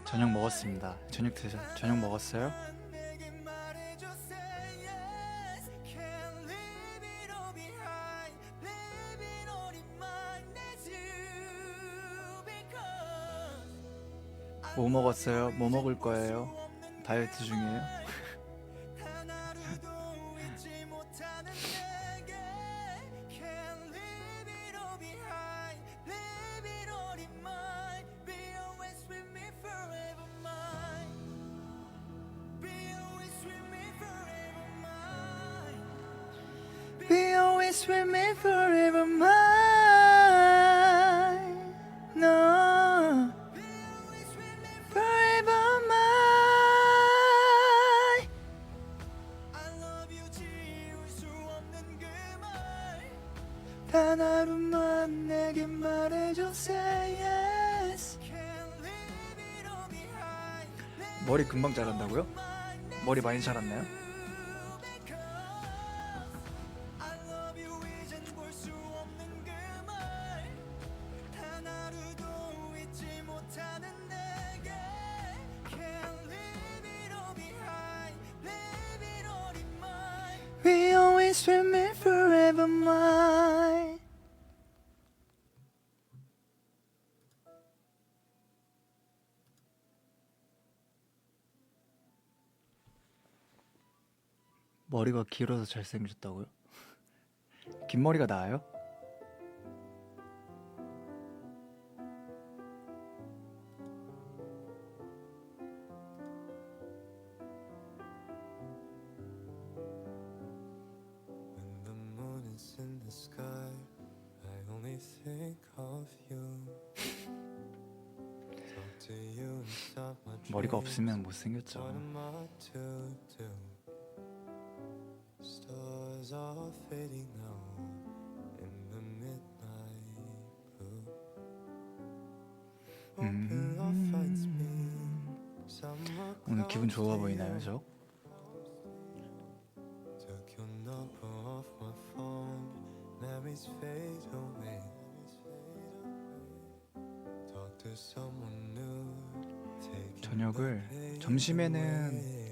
저녁 먹었습니다. 저녁 먹었어요? 뭐 먹었어요? 뭐 먹을 거예요? 다이어트 중이에요? Be always with me forever mine. No, forever mine. 단 하루만 내게 말해줘 say yes. 머리 금방 자란다고요? 머리 많이 자랐나요? Be always with me forever mine. 머리가 길어서 잘생겼다고요? 긴 머리가 나아요? When the moon is in the sky, I only think of you. Talk to you inside my 머리가 dreams. 없으면 못생겼죠. What am I to do? Stars are fading now in the midnight blue. Open love finds me somewhere 오늘 기분 좋아 clouds 보이나요, near. 저? Took your number off my phone, memories fade away. Talk to someone new. Taking 저녁을 the pain 점심에는 away.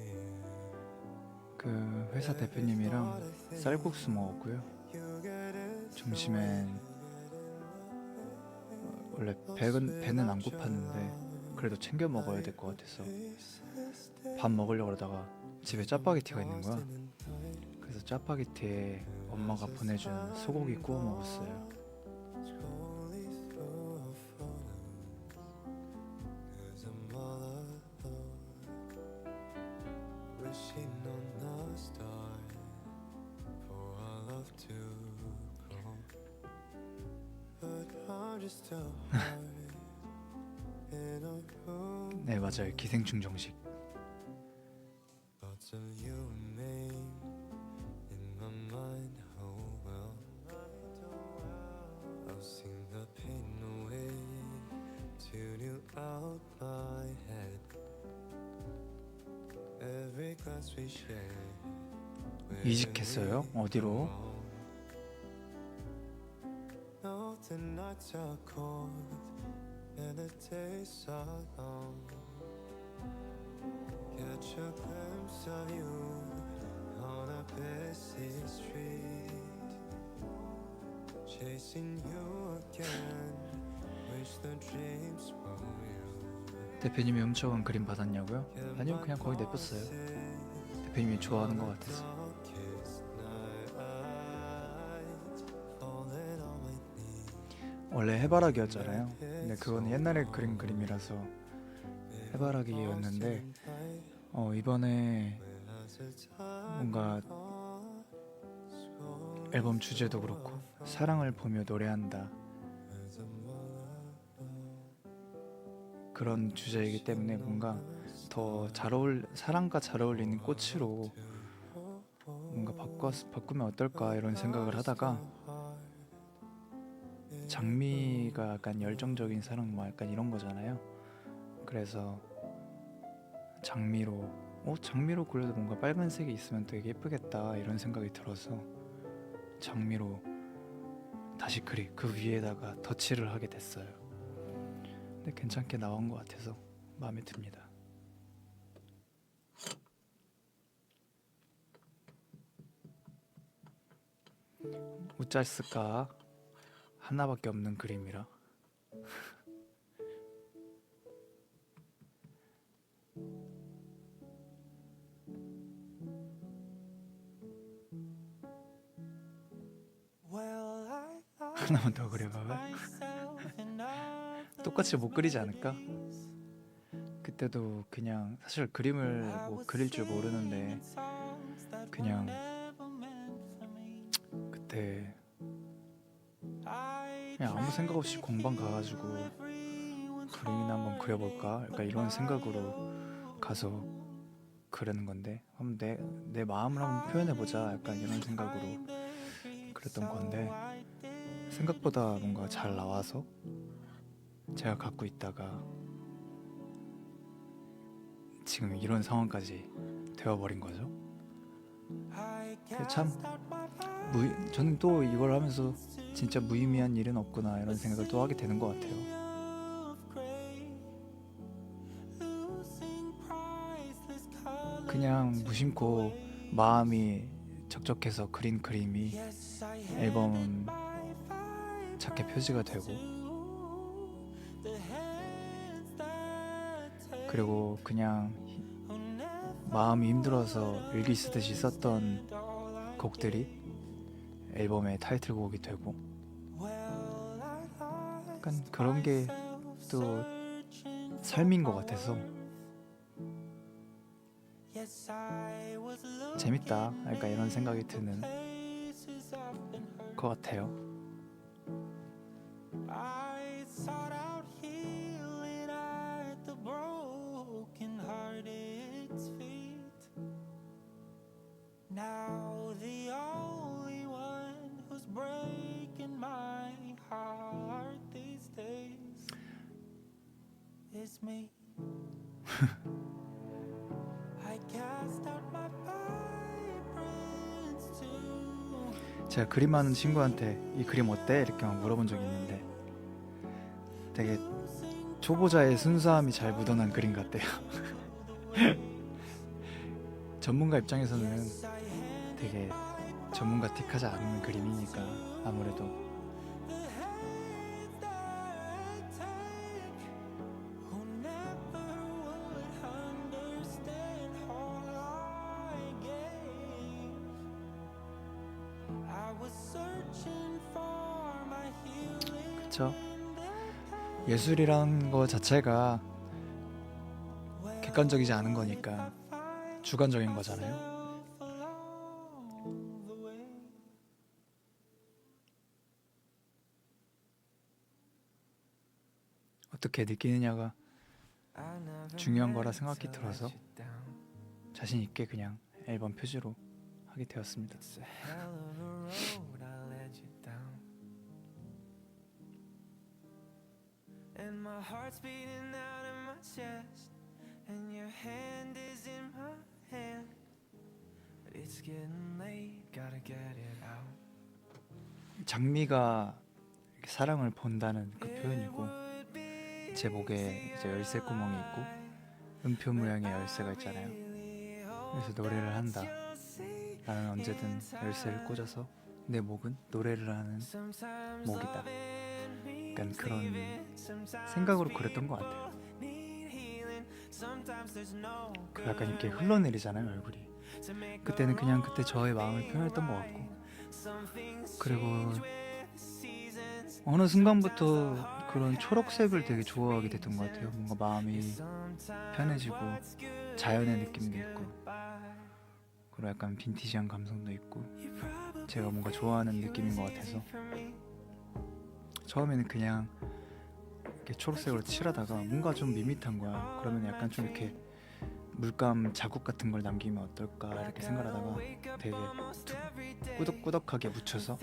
그 회사 대표님이랑 쌀국수 먹었고요. You get it 점심엔 원래 배는 안 고팠는데 그래도 챙겨 먹어야 될 것 같아서 밥 먹으려고 그러다가 집에 짜파게티가 있는 거야. 그래서 짜파게티에 엄마가 보내준 소고기 구워 먹었어요. scrolling through our photos, 'cause I'm all alone, wishing on a star for our love to grow. But I'm just a heart in a room. 네, 맞아요. 기생충 정식. Thoughts of you remain in my mind. Oh well, I'll sing the pain away, tune you out my head. Every glance we share. 이직했어요? 어디로? No, the nights are cold and the days are long. Catch a glimpse of you on a busy street, chasing you again. Wish the dreams were real. 대표님이 훔쳐간 그림 받았냐고요? 아니요, 그냥 거기 냅뒀어요. 대표님이 좋아하는 것 같아서. Darkest night, falling on my knees. 원래 해바라기였잖아요. 근데 그거는 옛날에 그린 그림이라서 해바라기였는데 이번에 뭔가 앨범 주제도 그렇고 사랑을 보며 노래한다 그런 주제이기 때문에 뭔가 더 사랑과 잘 어울리는 꽃으로 뭔가 바꾸면 어떨까 이런 생각을 하다가 장미가 약간 열정적인 사랑 뭐 약간 이런 거잖아요. 그래서 장미로 그려도 뭔가 빨간색이 있으면 되게 예쁘겠다 이런 생각이 들어서 장미로 다시 그 위에다가 덧칠을 하게 됐어요. 근데 괜찮게 나온 것 같아서 마음에 듭니다. 어찌 쓸까? 하나밖에 없는 그림이라. 하나만 더 그려봐봐. 똑같이 못 그리지 않을까? 그때도 그냥 사실 그림을 뭐 그릴 줄 모르는데 그냥 그때 그냥 아무 생각 없이 공방 가가지고 그림이나 한번 그려볼까? 약간 이런 생각으로 가서 그리는 건데 한번 내 마음을 한번 표현해보자 약간 이런 생각으로 그랬던 건데 생각보다 뭔가 잘 나와서 제가 갖고 있다가 지금 이런 상황까지 되어버린 거죠. 참 저는 또 이걸 하면서 진짜 무의미한 일은 없구나 이런 생각을 또 하게 되는 것 같아요. 그냥 무심코 마음이 적적해서 그린 그림이 앨범 자켓 표지가 되고 그리고 그냥 마음이 힘들어서 일기 쓰듯이 썼던 곡들이 앨범의 타이틀곡이 되고 약간 그런 게 또 삶인 것 같아서 재밌다 약간 이런 생각이 드는 것 같아요. Now the only one who's breaking my heart these days is me. I cast out my vibrance too. 제가 그림하는 친구한테 이 그림 어때? 이렇게 막 물어본 적이 있는데 되게 초보자의 순수함이 잘 묻어난 그림 같대요. 전문가 입장에서는 되게 전문가 틱하지 않은 그림이니까 아무래도 그쵸? 예술이란 거 자체가 객관적이지 않은 거니까 주관적인 거잖아요. 어떻게 느끼느냐가 중요한 거라 생각이 들어서 자신 있게 그냥 앨범 표지로 하게 되었습니다. And my heart's beating out in my chest, and your hand is in my hand. But it's getting late, gotta get it out. 장미가 이렇게 사랑을 본다는 그 표현이고 제 목에 이제 열쇠 구멍이 있고 음표 모양의 열쇠가 있잖아요. 그래서 노래를 한다. 나는 언제든 열쇠를 꽂아서 내 목은 노래를 하는 목이다. 약간 그런 생각으로 그렸던 것 같아요. 약간 이렇게 흘러내리잖아요 얼굴이. 그때는 그냥 그때 저의 마음을 표현했던 것 같고 그리고 어느 순간부터 그런 초록색을 되게 좋아하게 됐던 것 같아요. 뭔가 마음이 편해지고 자연의 느낌도 있고 그리고 약간 빈티지한 감성도 있고 제가 뭔가 좋아하는 느낌인 것 같아서 처음에는 그냥 이렇게 초록색으로 칠하다가 뭔가 좀 밋밋한 거야. 그러면 약간 좀 이렇게 물감 자국 같은 걸 남기면 어떨까 이렇게 생각하다가 되게 꾸덕꾸덕하게 묻혀서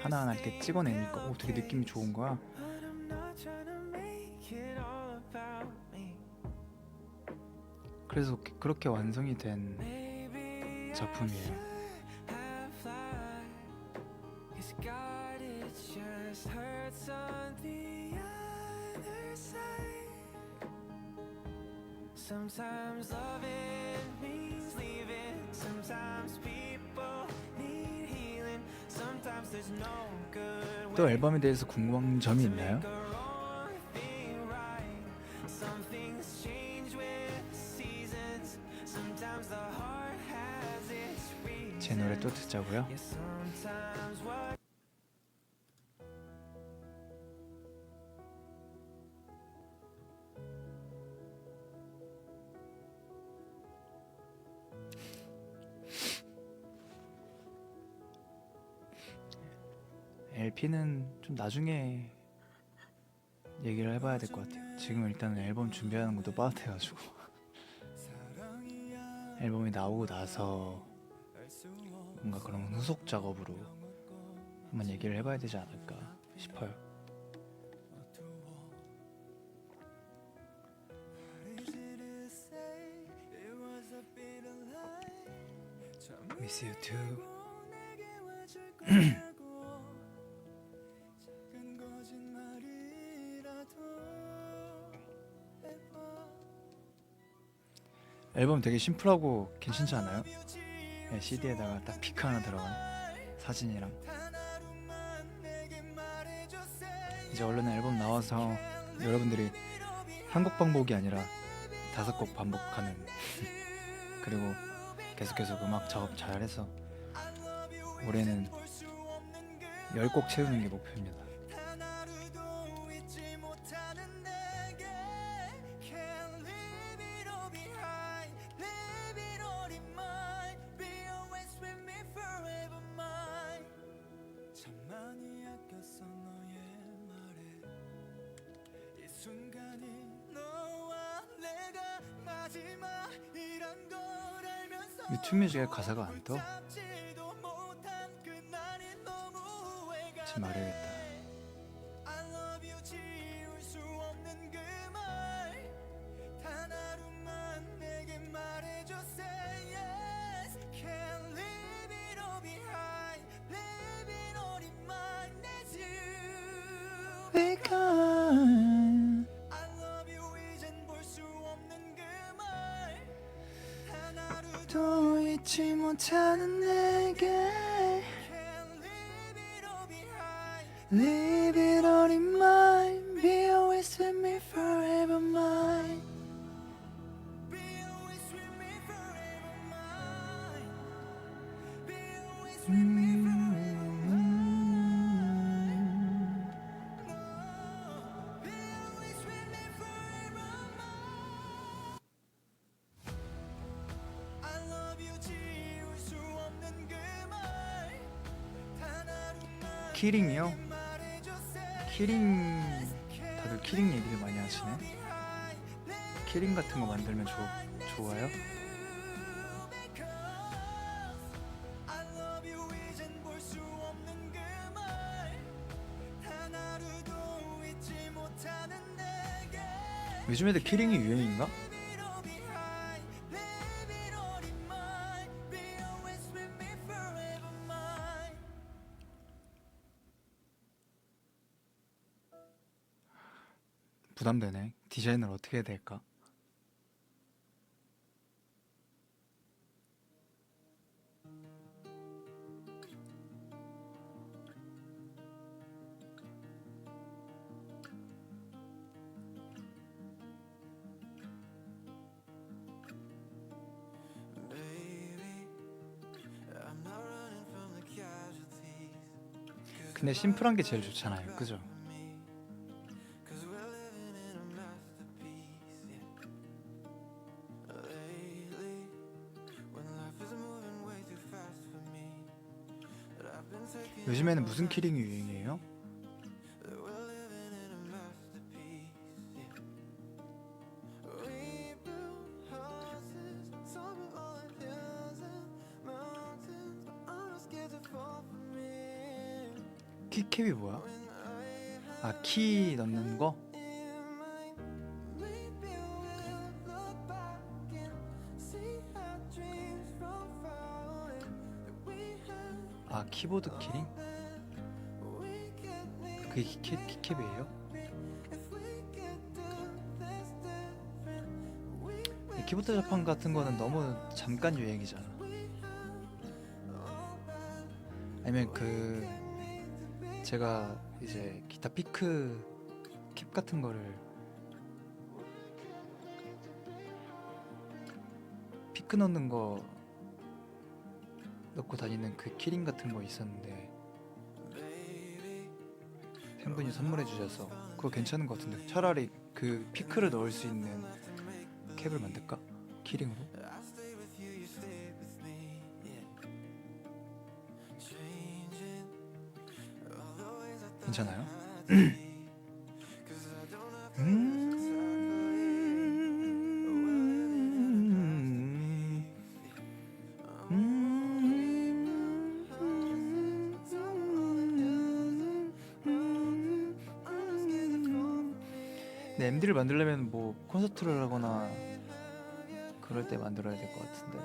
하나하나 이렇게 찍어내니까 되게 느낌이 좋은 거야. 그래서 그렇게 완성이 된 작품이에요. Sometimes loving means leaving. Sometimes people need healing. Sometimes there's no good 또 앨범에 대해서 궁금한 점이 있나요? make a wrong thing right. Some things change with the seasons. Sometimes the heart has its reason. 제 노래 또 듣자고요? Yeah, sometimes what LP는 좀 나중에 얘기를 해봐야 될 것 같아요. 지금 일단은 앨범 준비하는 것도 빠듯해가지고 앨범이 나오고 나서 뭔가 그런 후속 작업으로 한번 얘기를 해봐야 되지 않을까 싶어요. Miss you too. 앨범 되게 심플하고 괜찮지 않아요? 네, CD에다가 딱 피크 하나 들어간 사진이랑. 이제 얼른 앨범 나와서 여러분들이 한 곡 반복이 아니라 5곡 반복하는 그리고 계속 음악 작업 잘해서 올해는 10곡 채우는 게 목표입니다. 유튜브 뮤직에 가사가 안 떠? 지금 말해야겠다. 또 잊지 못하는 내게 Leave it all in mind Be always with me forever mine 키링이요? 키링 다들 키링 얘기를 많이 하시네. 키링 같은 거 만들면 좋아요? 요즘 애들 키링이 유행인가? 부담되네. 디자인을 어떻게 해야 될까? 근데 심플한 게 제일 좋잖아요. 그죠? 요즘에는 무슨 키링이 유행이에요? 키캡이 뭐야? 아, 키 넣는 거? 아, 키보드 키링? 그게 키캡이에요? 키보드 자판 같은 거는 너무 잠깐 유행이잖아. 아니면 그 제가 이제 기타 피크 캡 같은 거를 피크 넣는 거 넣고 다니는 그 키링 같은 거 있었는데 팬분이 선물해 주셔서 그거 괜찮은 것 같은데 차라리 그 피크를 넣을 수 있는 캡을 만들까? 키링으로? 괜찮아요? 네, MD를 만들려면 뭐 콘서트를 하거나 그럴 때 만들어야 될 것 같은데.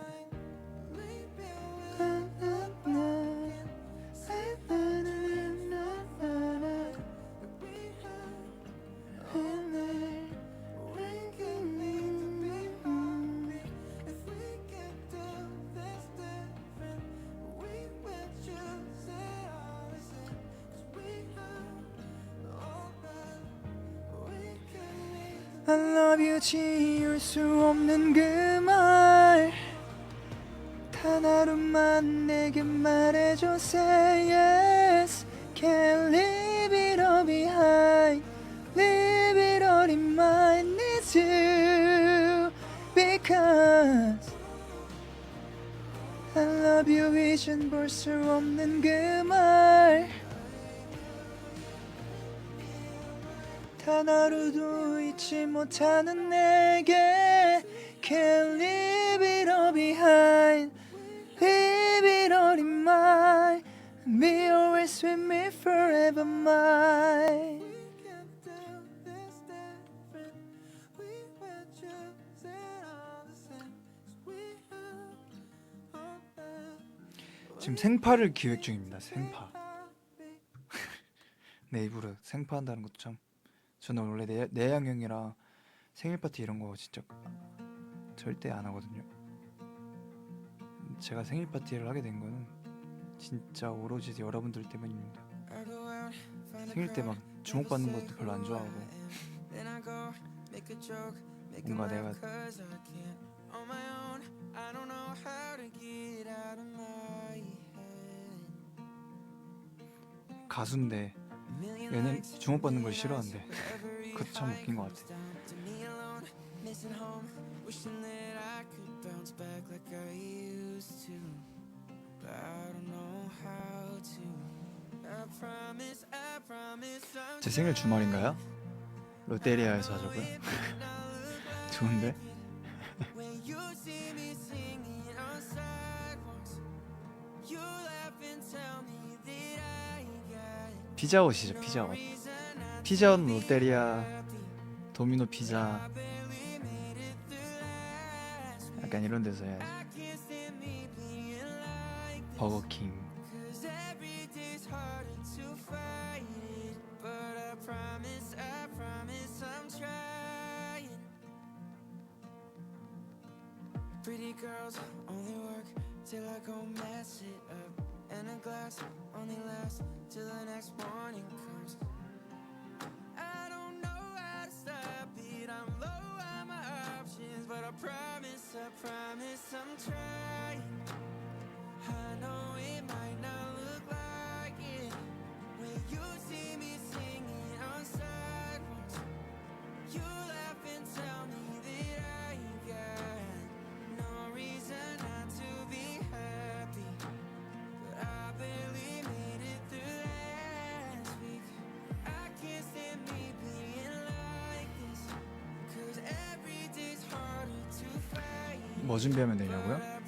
I love you 지울 수 없는 그 말 단 하루만 내게 말해줘 Say yes Can't leave it all behind Leave it all in mine Needs you Because I love you 이젠 볼 수 없는 그 말 단 하루도 잊지 못하는 내게 Can't leave it all behind Leave it all in mine Be always with me forever mine 지금 생파를 기획 중입니다. 생파. 내 입으로 생파한다는 것도 참 저는 원래 내향형이라 생일 파티 이런 거 진짜 절대 안 하거든요. 제가 생일 파티를 하게 된 거는 진짜 오로지 여러분들 때문입니다. 생일 때 막 주목받는 것도 별로 안 좋아하고 뭔가 내가 가수인데 얘는 주목받는 걸 싫어한대. 그것도 참 웃긴 것 같아. 제 생일 주말인가요? 롯데리아에서 하자고요? 좋은데? 피자헛이죠. 피자헛. 피자헛 롯데리아 도미노 피자 약간 이런 데서 해야지. 버거킹. Pretty girls only work till I go mess it up. And a glass only lasts till the next morning comes. I don't know how to stop it. I'm low on my options, but I promise I'm trying. I know it might not look like it when you see me singing on sidewalks. You laugh and tell me that I got no reason not to be happy, but I barely made it through last week. I can't stand me being like this, 'cause every day's harder to fight. 뭐 준비하면 되냐고요?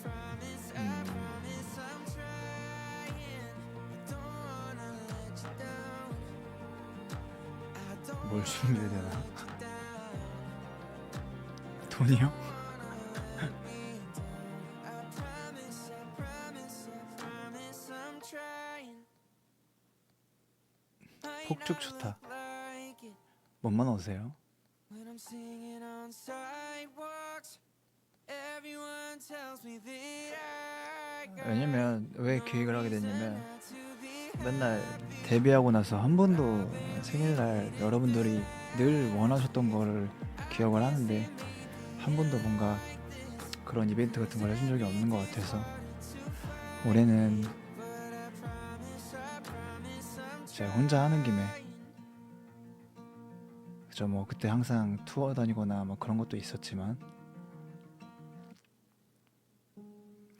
뭘 준비해야 되나? 돈이요? 폭죽 좋다. 뭔만 오세요? When I'm singing on sidewalks, tells me that I got 왜냐면 왜 기획을 하게 됐냐면 맨날 데뷔하고 나서 한 번도 생일날 여러분들이 늘 원하셨던 거를 기억을 하는데 한 번도 뭔가 그런 이벤트 같은 걸 해준 적이 없는 것 같아서 올해는 제가 혼자 하는 김에 그죠. 뭐 그때 항상 투어 다니거나 뭐 그런 것도 있었지만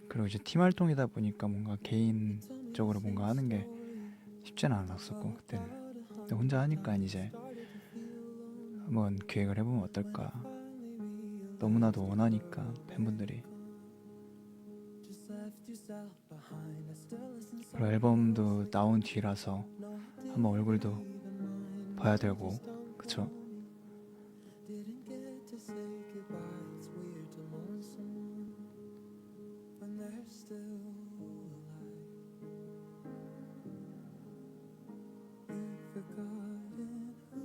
그리고 이제 팀 활동이다 보니까 뭔가 개인적으로 뭔가 하는 게 쉽지는 않았었고 그때는. 근데 혼자 하니까 이제 한번 기획을 해보면 어떨까. 너무나도 원하니까 팬분들이. 그리고 앨범도 나온 뒤라서 한번 얼굴도 봐야 되고 그쵸. when they're still alive. You've forgotten who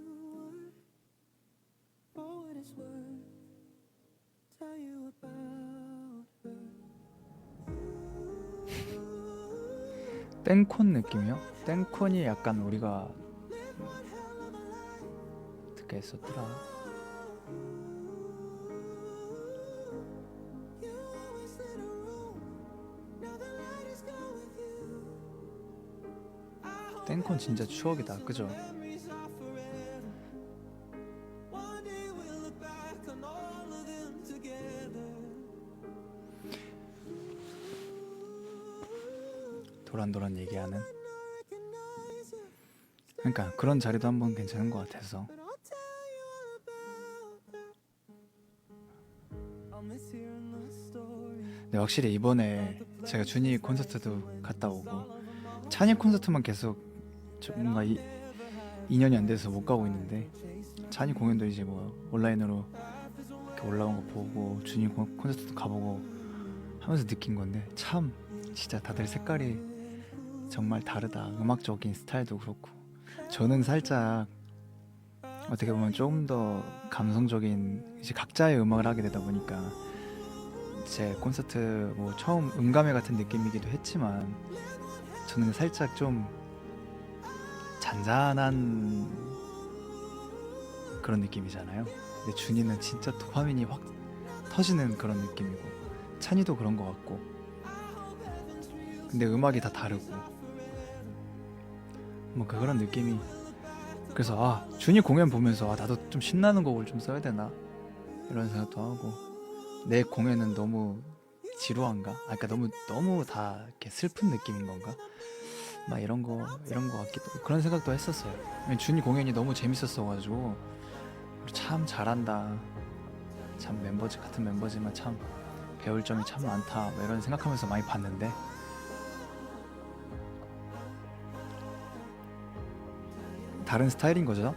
you were. For what it's worth, tell you about her. 땡콘 느낌이요? 땡콘이 약간 우리가 어떻게 했었더라. You always lit a room. Now the light is gone with you. I hope 땡콘 진짜 추억이다 그죠? memories are forever. One day we'll look back on all of them together. 도란도란 얘기하는. Recognize you, 그러니까 그런 자리도 한번 괜찮은 것 같아서. but I'll tell you about her. I'll miss hearing the story. 근데 확실히 이번에 제가 준이 콘서트도 갔다 오고 찬이 콘서트만 계속 뭔가 2년이 안 돼서 못 가고 있는데 찬이 공연도 이제 뭐 온라인으로 이렇게 올라온 거 보고 준이 콘서트도 가보고 하면서 느낀 건데 참 진짜 다들 색깔이 정말 다르다. 음악적인 스타일도 그렇고 저는 살짝 어떻게 보면 조금 더 감성적인 이제 각자의 음악을 하게 되다 보니까 제 콘서트 뭐 처음 음감회 같은 느낌이기도 했지만 저는 살짝 좀 잔잔한 그런 느낌이잖아요. 근데 준이는 진짜 도파민이 확 터지는 그런 느낌이고 찬이도 그런 것 같고 근데 음악이 다 다르고 뭐 그런 느낌이 그래서 아 준이 공연 보면서 아 나도 좀 신나는 곡을 좀 써야 되나 이런 생각도 하고 내 공연은 너무 지루한가? 아 그러니까 너무 다 이렇게 슬픈 느낌인 건가? 막 이런 거 같기도 그런 생각도 했었어요. 왜냐면 준이 공연이 너무 재밌었어가지고 참 잘한다. 참 같은 멤버지만 참 배울 점이 참 많다. 뭐 이런 생각하면서 많이 봤는데 다른 스타일인 거죠.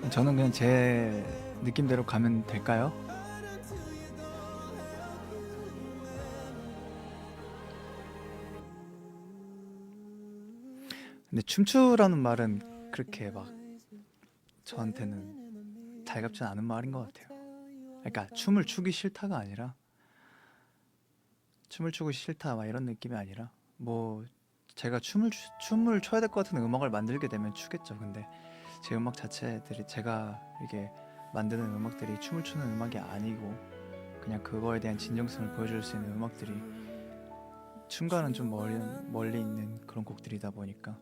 저는 그냥 제 느낌대로 가면 될까요? 근데 춤추라는 말은 그렇게 막 저한테는 달갑진 않은 말인 것 같아요. 그러니까 춤을 추기 싫다가 아니라 춤을 추기 싫다 막 이런 느낌이 아니라 뭐 제가 춤을 춰야 될 것 같은 음악을 만들게 되면 추겠죠. 근데 제 음악 자체들이 제가 이렇게 만드는 음악들이 춤을 추는 음악이 아니고 그냥 그거에 대한 진정성을 보여줄 수 있는 음악들이 춤과는 좀 멀리 있는 그런 곡들이다 보니까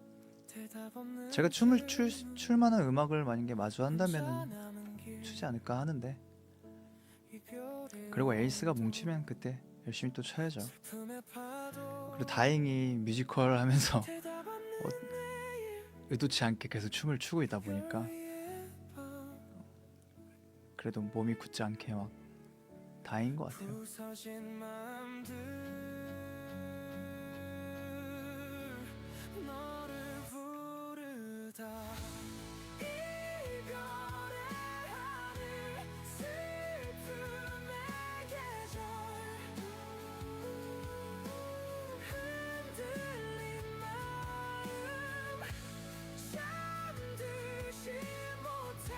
제가 춤을 출 만한 음악을 만약에 마주한다면은 추지 않을까 하는데 그리고 에이스가 뭉치면 그때 열심히 또 춰야죠. 그리고 다행히 뮤지컬 하면서 의도치 않게 계속 춤을 추고 있다 보니까 그래도 몸이 굳지 않게 막 다행인 것 같아요. 너를 부르다 이별의 하늘 슬픔의 계절 흔들린 마음 잠들지 못해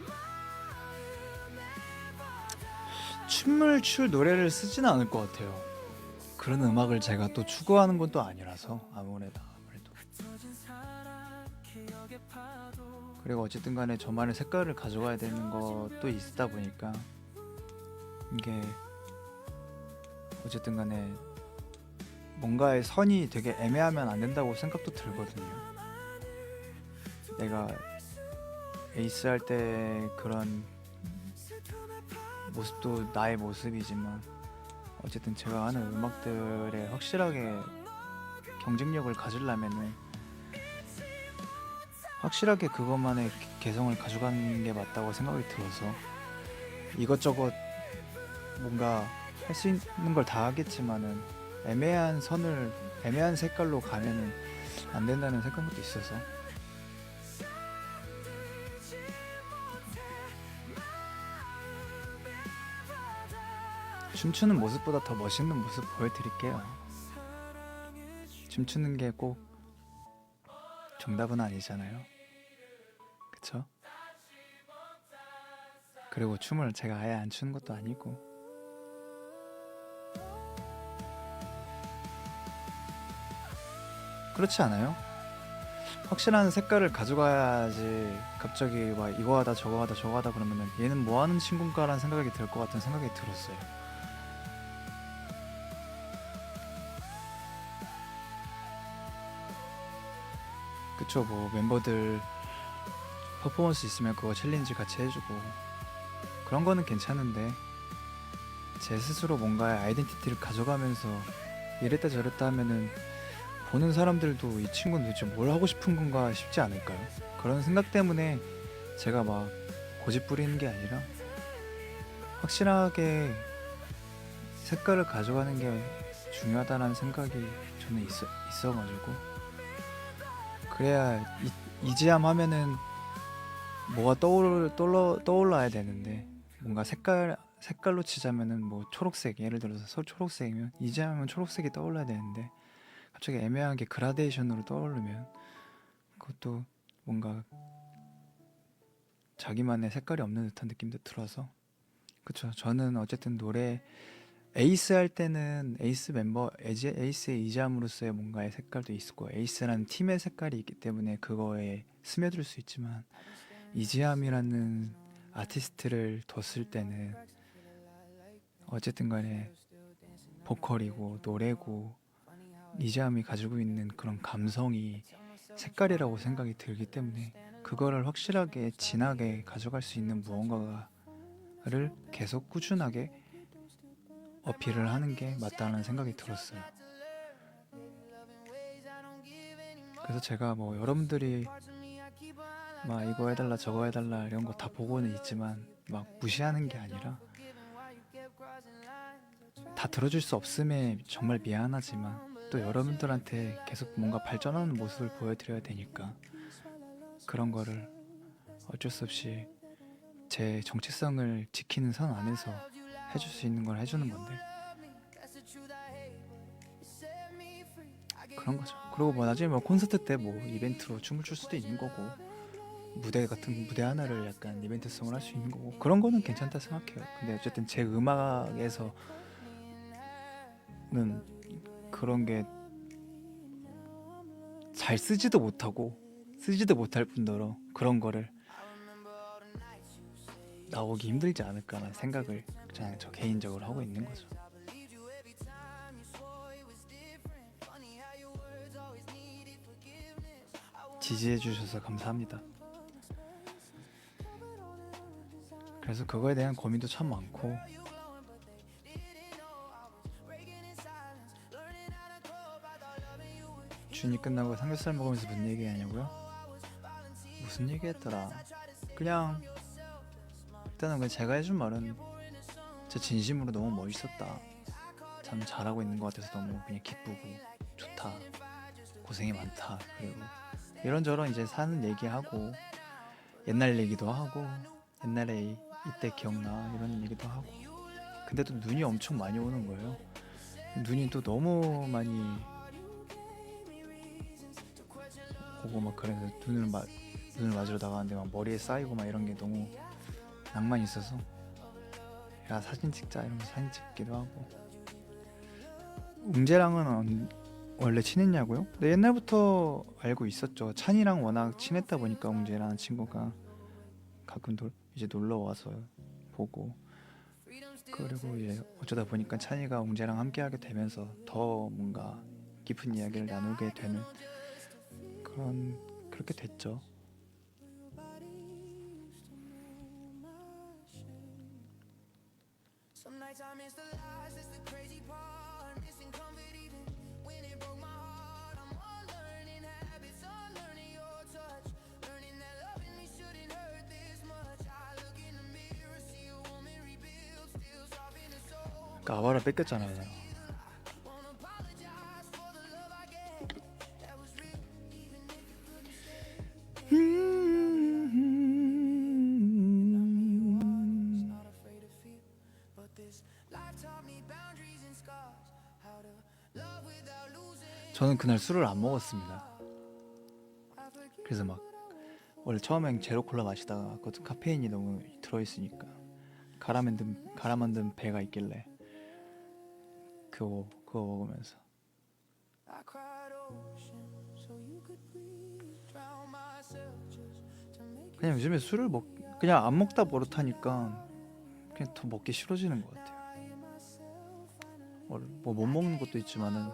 마음을 춤을 출 노래를 쓰지는 않을 것 같아요. 그런 음악을 제가 또 추구하는 건 또 아니라서 아무래도. 그리고 어쨌든 간에 저만의 색깔을 가져가야 되는 것도 있다 보니까 이게 어쨌든 간에 뭔가의 선이 되게 애매하면 안 된다고 생각도 들거든요. 내가 에이스 할 때 그런 모습도 나의 모습이지만 어쨌든 제가 하는 음악들에 확실하게 경쟁력을 가지려면은 확실하게 그것만의 개성을 가져가는 게 맞다고 생각이 들어서 이것저것 뭔가 할 수 있는 걸 다 하겠지만은 애매한 색깔로 가면은 안 된다는 생각도 있어서 춤추는 모습보다 더 멋있는 모습 보여드릴게요. 춤추는 게 꼭 정답은 아니잖아요. 그쵸? 그리고 춤을 제가 아예 안 추는 것도 아니고 그렇지 않아요? 확실한 색깔을 가져가야지 갑자기 막 이거 하다 저거 하다 저거 하다 그러면은 얘는 뭐 하는 친구인가라는 생각이 들 것 같은 생각이 들었어요. 그쵸, 뭐 멤버들 퍼포먼스 있으면 그거 챌린지 같이 해주고 그런 거는 괜찮은데 제 스스로 뭔가의 아이덴티티를 가져가면서 이랬다 저랬다 하면은 보는 사람들도 이 친구는 도대체 뭘 하고 싶은 건가 싶지 않을까요? 그런 생각 때문에 제가 막 고집 부리는 게 아니라 확실하게 색깔을 가져가는 게 중요하다는 생각이 저는 있어가지고 그래야 이지함 하면은 뭐가 떠올라야 되는데 뭔가 색깔로 치자면은 뭐 초록색, 예를 들어서 초록색이면 이지함은 초록색이 떠올라야 되는데 갑자기 애매하게 그라데이션으로 떠오르면 그것도 뭔가 자기만의 색깔이 없는 듯한 느낌도 들어서 그쵸. 저는 어쨌든 노래 에이스 할 때는 에이스의 이지함으로서의 뭔가의 색깔도 있고 에이스라는 팀의 색깔이 있기 때문에 그거에 스며들 수 있지만 이지함이라는 아티스트를 뒀을 때는 어쨌든 간에 보컬이고 노래고 이지함이 가지고 있는 그런 감성이 색깔이라고 생각이 들기 때문에 그거를 확실하게 진하게 가져갈 수 있는 무언가를 계속 꾸준하게 어필을 하는 게 맞다는 생각이 들었어요. 그래서 제가 뭐 여러분들이 막 이거 해달라 저거 해달라 이런 거 다 보고는 있지만 막 무시하는 게 아니라 다 들어줄 수 없음에 정말 미안하지만 또 여러분들한테 계속 뭔가 발전하는 모습을 보여드려야 되니까 그런 거를 어쩔 수 없이 제 정체성을 지키는 선 안에서 해줄 수 있는 걸 해주는 건데 그런 거죠. 그리고 뭐 나중에 뭐 콘서트 때 뭐 이벤트로 춤을 출 수도 있는 거고 무대 하나를 약간 이벤트성을 할 수 있는 거고 그런 거는 괜찮다 생각해요. 근데 어쨌든 제 음악에서는 그런 게 잘 쓰지도 못할 뿐더러 그런 거를 나오기 힘들지 않을까라는 생각을 그냥 저 개인적으로 하고 있는 거죠. 지지해 주셔서 감사합니다. 그래서 그거에 대한 고민도 참 많고 준이 끝나고 삼겹살 먹으면서 무슨 얘기 하냐고요? 무슨 얘기 했더라? 그냥 일단은 그냥 제가 해준 말은 제 진심으로 너무 멋있었다, 참 잘하고 있는 것 같아서 너무 그냥 기쁘고 좋다, 고생이 많다, 그리고 이런저런 이제 사는 얘기하고 옛날 얘기도 하고 옛날에 이때 기억나 이런 얘기도 하고 근데 또 눈이 엄청 많이 오는 거예요. 눈이 또 너무 많이 오고 막 그래서 눈을 맞으러 나가는데 막 머리에 쌓이고 막 이런 게 너무 낭만이 있어서 야 사진 찍자 이러면서 사진 찍기도 하고. 웅재랑은 원래 친했냐고요? 네, 옛날부터 알고 있었죠. 찬이랑 워낙 친했다 보니까 웅재라는 친구가 가끔 이제 놀러 와서 보고, 그리고 이제 어쩌다 보니까 찬이가 웅재랑 함께하게 되면서 더 뭔가 깊은 이야기를 나누게 되는 그렇게 됐죠. Some nights I miss the lies, it's the crazy part. Missing comfort even when it broke my heart. I'm unlearning habits, unlearning your touch. Learning that loving me shouldn't hurt this much. I look in the mirror, see a woman rebuild, still soften the soul. 그러니까 아바라 뺏겼잖아요. Won't apologize for the love I gave. That was real, even if you couldn't stay. Not afraid to feel, but this life taught me boundaries and scars. How to love without losing. 저는 그날 술을 안 먹었습니다. 그래서 막 원래 처음엔 제로 콜라 마시다가 그 카페인이 너무 들어있으니까 갈아 만든 배가 있길래 그거 먹으면서 I cried ocean so you could breathe. Drown myself just to make 그냥 요즘에 술을 그냥 안 먹다 버릇하니까 그냥 더 먹기 싫어지는 것 같아요. 뭐 못 먹는 것도 있지만은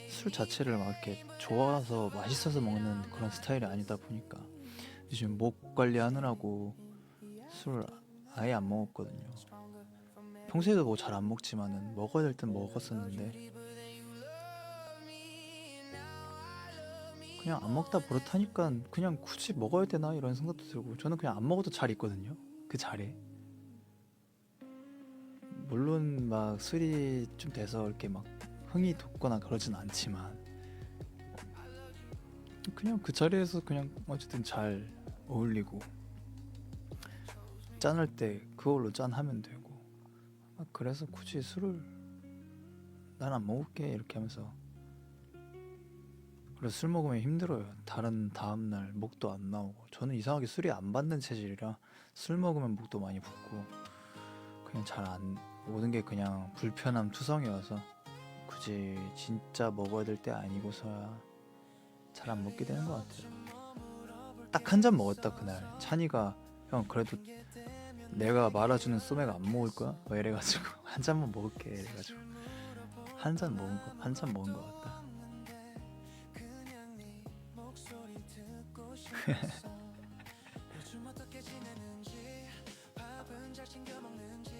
술 자체를 막 이렇게 좋아서 맛있어서 먹는 그런 스타일이 아니다 보니까 요즘 목 관리하느라고 술 아예 안 먹었거든요. 평소에도 뭐 잘 안 먹지만은 먹어야 될 땐 먹었었는데 그냥 안 먹다 버릇하니까 그냥 굳이 먹어야 되나 이런 생각도 들고, 저는 그냥 안 먹어도 잘 있거든요. 그 자리에. 물론 막 술이 좀 돼서 이렇게 막 흥이 돋거나 그러진 않지만 그냥 그 자리에서 그냥 어쨌든 잘 어울리고 짠할 때 그걸로 짠하면 되고, 그래서 굳이 술을 난 안 먹을게 이렇게 하면서. 그래서 술 먹으면 힘들어요. 다음날 목도 안 나오고. 저는 이상하게 술이 안 받는 체질이라 술 먹으면 목도 많이 붓고 그냥 모든 게 그냥 불편함 투성이어서 굳이 진짜 먹어야 될 때 아니고서야 잘 안 먹게 되는 것 같아요. 딱 한 잔 먹었다 그날. 찬이가 형 그래도 내가 말아주는 소맥 안 먹을 거야? 뭐 이래가지고 한 잔만 먹을게 이래가지고 한 잔 먹은 것 같다. 요즘 어떻게 지내는지 밥은 잘 챙겨 먹는지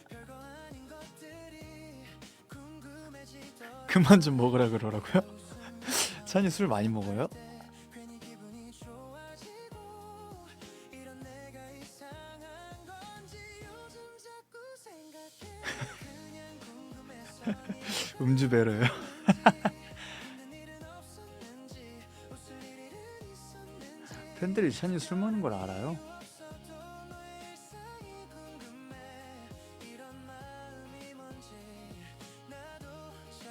별거 아닌 것들이 궁금해지더라고. 그만 좀 먹으라 그러라고요? 찬이 술 많이 먹어요? 괜히 기분이 좋아지고 이런 내가 이상한 건지 요즘 자꾸 생각해. 그냥 궁금해서 음주배로요? 있는 일은 없었는지 웃을 일은 있었는지 팬들이 찬이 술 먹는 걸 알아요? 없어도 일상이 궁금해. 이런 마음이 뭔지 나도 잘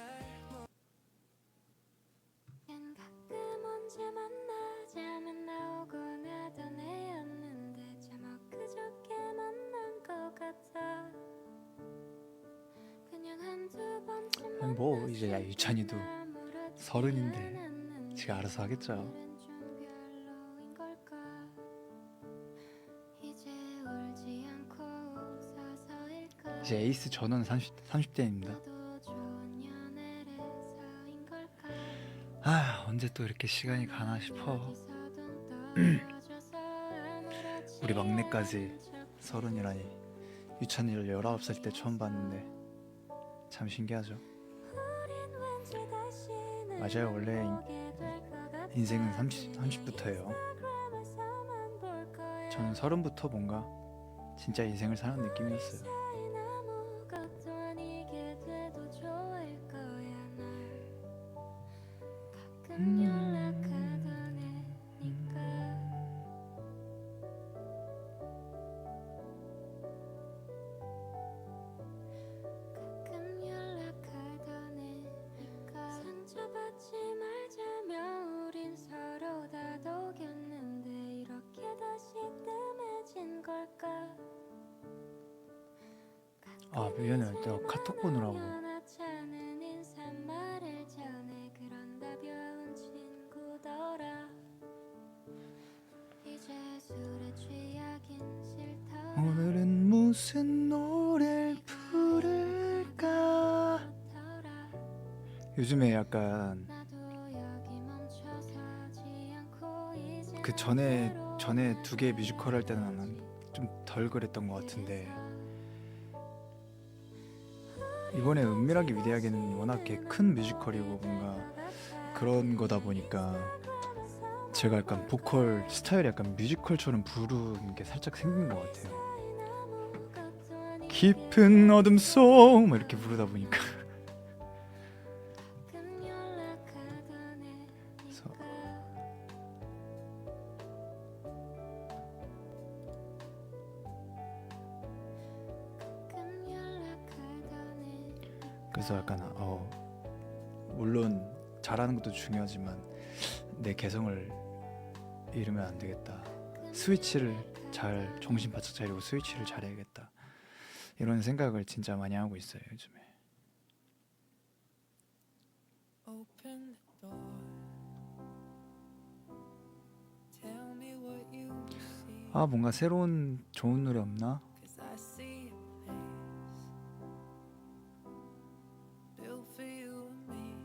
난 가끔 언제 만나자면 나오고 나던 애였는데 제목 그저께 만난 것 같아. 그냥 한두 번쯤 아니 뭐 이제 야 유찬이도 서른인데 지가 알아서 하겠죠. 좀 별로인 걸까. 이제 울지 않고 웃어서일까. 이제 에이스 전원 30대입니다. 더 좋은 연애래서인 걸까. 아 언제 또 이렇게 시간이 가나 싶어. 우리 막내까지 서른이라니. 유찬이를 19살 때 처음 봤는데 참 신기하죠. 맞아요. 원래 인생은 30부터예요. 저는 30부터 뭔가 진짜 인생을 사는 느낌이었어요. 아무것도 아니게 돼도 좋을 거야 날. 가끔 연락하던 애니까. 가끔 연락하던 애니까. 상처받지 말자며 우린 서로 다독였는데 이렇게 다시 뜸해진 걸까. 아 미안해, 내가 카톡 보느라고. 변하자는 인사말을 전해 그런 가벼운 친구더라. 이제 술에 취하긴 싫더라. 오늘은 무슨 노래를 부를까? 더라. 요즘에 약간 나도 여기 멈춰서지 않고 이제 그 전에 두 개의 뮤지컬 할 때는 나는 좀 덜 그랬던 것 같은데 이번에 은밀하게 위대하게는 워낙 큰 뮤지컬이고 뭔가 그런 거다 보니까 제가 약간 보컬 스타일이 약간 뮤지컬처럼 부르는 게 살짝 생긴 것 같아요. 깊은 어둠 속 막 이렇게 부르다 보니까 그래서 그래서 약간 물론 잘하는 것도 중요하지만 내 개성을 잃으면 안 되겠다. 스위치를 잘 정신 바짝 차리고 스위치를 잘해야겠다. 이런 생각을 진짜 많이 하고 있어요 요즘에. Open the door. Tell me what you see. 아 뭔가 새로운 좋은 노래 없나? 'Cause I see a place built for you and me.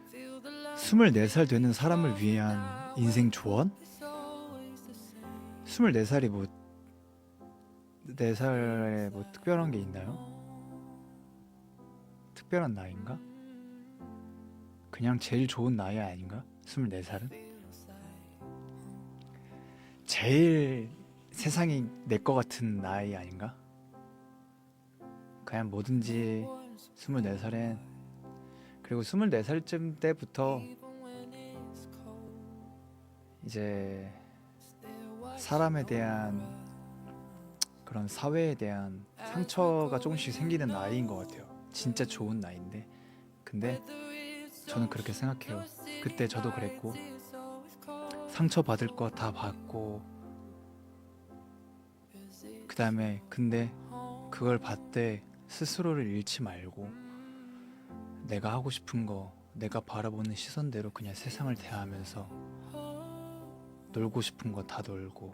Feel the love 24살 되는 사람을 위한 인생 조언? is always the same. 24살이 뭐 4살에 뭐 특별한 게 있나요? 특별한 나이인가? 그냥 제일 좋은 나이 아닌가? 24살은? 제일 세상이 내 거 같은 나이 아닌가? 그냥 뭐든지 24살엔 그리고 24살쯤 때부터 이제 사람에 대한 그런 사회에 대한 상처가 조금씩 생기는 나이인 것 같아요. 진짜 좋은 나이인데 근데 저는 그렇게 생각해요. 그때 저도 그랬고 상처 받을 거 다 받고 그 다음에 근데 그걸 받되 스스로를 잃지 말고 내가 하고 싶은 거 내가 바라보는 시선대로 그냥 세상을 대하면서 놀고 싶은 거 다 놀고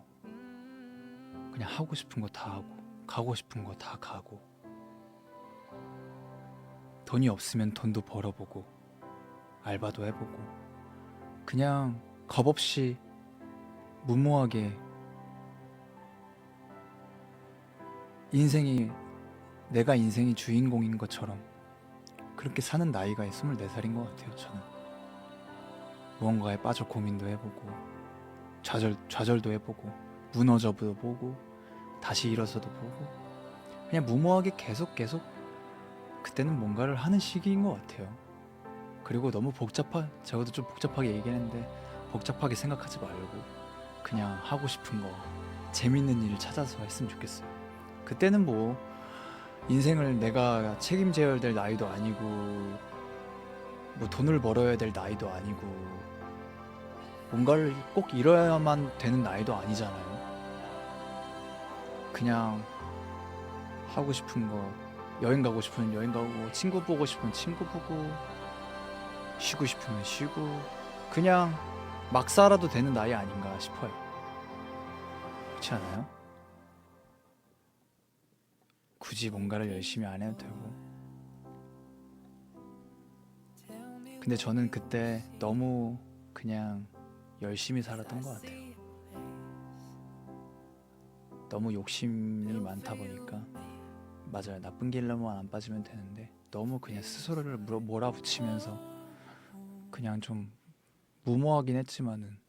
그냥 하고 싶은 거 다 하고 가고 싶은 거 다 가고 돈이 없으면 돈도 벌어보고 알바도 해보고 그냥 겁없이 무모하게 내가 인생이 주인공인 것처럼 그렇게 사는 나이가 24살인 것 같아요. 저는 무언가에 빠져 고민도 해보고 좌절도 해보고 무너져도 보고 다시 일어서도 보고 그냥 무모하게 계속 그때는 뭔가를 하는 시기인 것 같아요. 그리고 너무 저도 좀 복잡하게 얘기했는데 복잡하게 생각하지 말고 그냥 하고 싶은 거 재밌는 일 찾아서 했으면 좋겠어요. 그때는 뭐 인생을 내가 책임져야 될 나이도 아니고 뭐 돈을 벌어야 될 나이도 아니고 뭔가를 꼭 이뤄야만 되는 나이도 아니잖아요. 그냥 하고 싶은 거 여행 가고 싶으면 여행 가고 친구 보고 싶으면 친구 보고 쉬고 싶으면 쉬고 그냥 막 살아도 되는 나이 아닌가 싶어요. 그렇지 않아요? 굳이 뭔가를 열심히 안 해도 되고 근데 저는 그때 너무 그냥 열심히 살았던 것 같아요. 너무 욕심이 많다 보니까 맞아요. 나쁜 길로만 안 빠지면 되는데 너무 그냥 스스로를 몰아붙이면서 그냥 좀 무모하긴 했지만은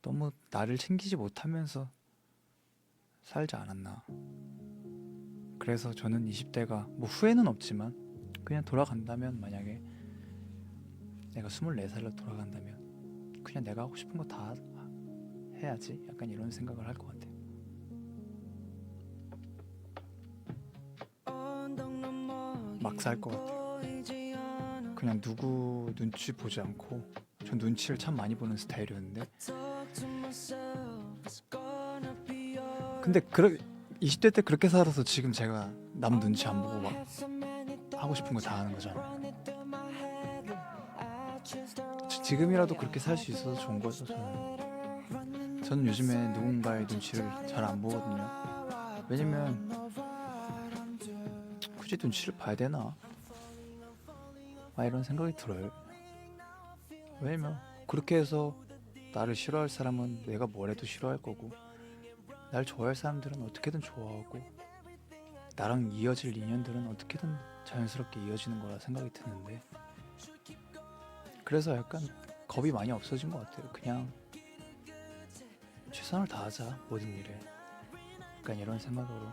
너무 나를 챙기지 못하면서 살지 않았나. 그래서 저는 20대가 뭐 후회는 없지만 그냥 돌아간다면 만약에 내가 24살로 돌아간다면 그냥 내가 하고 싶은 거 다 해야지 약간 이런 생각을 할 것 같아요. 막 살 것 같아요. 그냥 누구 눈치 보지 않고 전 눈치를 참 많이 보는 스타일이었는데 근데 20대 때 그렇게 살아서 지금 제가 남 눈치 안 보고 막 하고 싶은 거 다 하는 거잖아요. 지금이라도 그렇게 살 수 있어서 좋은 거죠. 저는 요즘에 누군가의 눈치를 잘 안 보거든요. 왜냐면 굳이 눈치를 봐야 되나? 이런 생각이 들어요. 왜냐면 그렇게 해서 나를 싫어할 사람은 내가 뭘 해도 싫어할 거고, 날 좋아할 사람들은 어떻게든 좋아하고, 나랑 이어질 인연들은 어떻게든 자연스럽게 이어지는 거라 생각이 드는데, 그래서 약간 겁이 많이 없어진 것 같아요. 그냥 최선을 다하자, 모든 일에. 약간 이런 생각으로.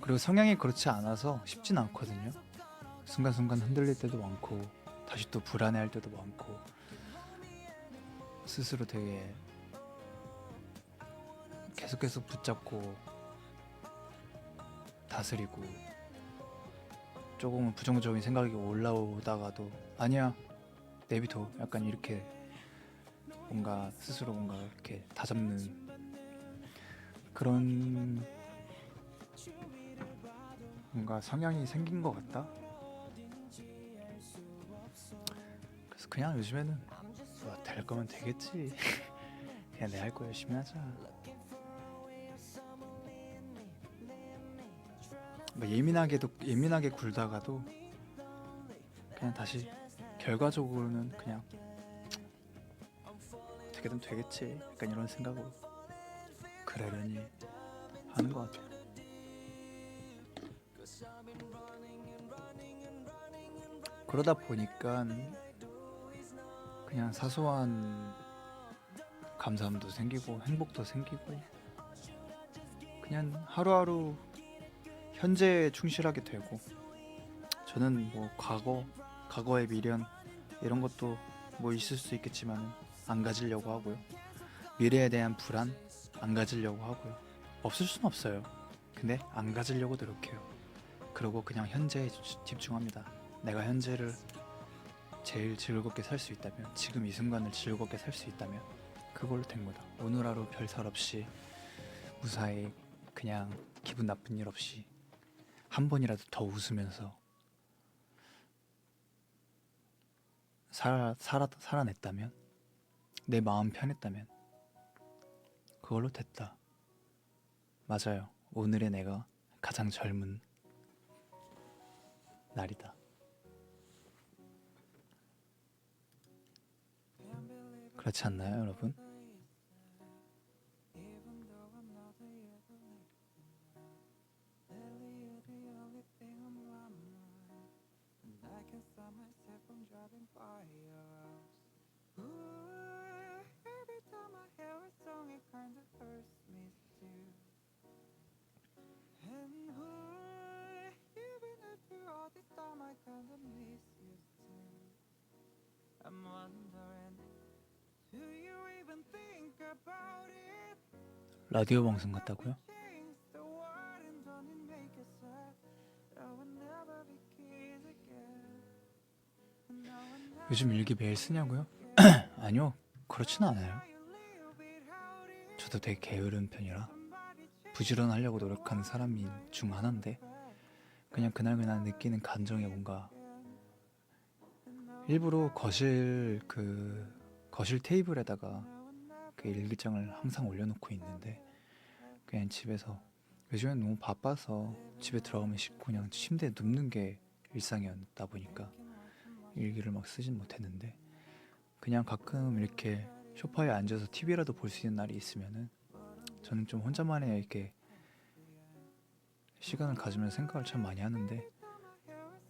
그리고 성향이 그렇지 않아서 쉽진 않거든요. 순간순간 흔들릴 때도 많고, 다시 또 불안해할 때도 많고, 스스로 되게 계속 붙잡고 다스리고, 조금은 부정적인 생각이 올라오다가도 아니야, 내비둬, 약간 이렇게 뭔가 스스로 뭔가 이렇게 다잡는 그런 뭔가 성향이 생긴 것 같다. 그래서 그냥 요즘에는 뭐 될 거면 되겠지. 그냥 내 할 거 열심히 하자. 뭐 예민하게 굴다가도 그냥 다시 결과적으로는 그냥 어떻게든 되겠지. 약간 이런 생각으로 그러려니 하는 것 같아요. 그러다 보니까 그냥 사소한 감사함도 생기고 행복도 생기고, 그냥 하루하루 현재에 충실하게 되고, 저는 뭐 과거의 미련 이런 것도 뭐 있을 수 있겠지만 안 가지려고 하고요. 미래에 대한 불안 안 가지려고 하고요. 없을 순 없어요. 근데 안 가지려고 노력해요. 그리고 그냥 현재에 집중합니다. 내가 현재를 제일 즐겁게 살 수 있다면, 지금 이 순간을 즐겁게 살 수 있다면 그걸로 된 거다. 오늘 하루 별탈 없이 무사히 그냥 기분 나쁜 일 없이 한 번이라도 더 웃으면서 살아냈다면, 내 마음 편했다면 그걸로 됐다. 맞아요. 오늘의 내가 가장 젊은 날이다. 그렇지 않나요, 여러분? I'm wondering, do you even think about it? 라디오 방송 같다고요? Change the world and don't it make you sad? I will never be kids again. And I will never 요즘 일기 매일 쓰냐고요? 아니요, 그렇진 않아요. 저도 되게 게으른 편이라 부지런하려고 노력하는 사람 중 하나인데, 그냥 그날 느끼는 감정에 뭔가 일부러 거실 테이블에다가 그 일기장을 항상 올려놓고 있는데, 그냥 집에서 요즘엔 너무 바빠서 집에 들어가면 씻고 그냥 침대에 눕는 게 일상이었다 보니까 일기를 막 쓰진 못했는데, 그냥 가끔 이렇게 소파에 앉아서 TV라도 볼 수 있는 날이 있으면은 저는 좀 혼자만의 이렇게 시간을 가지면서 생각을 참 많이 하는데,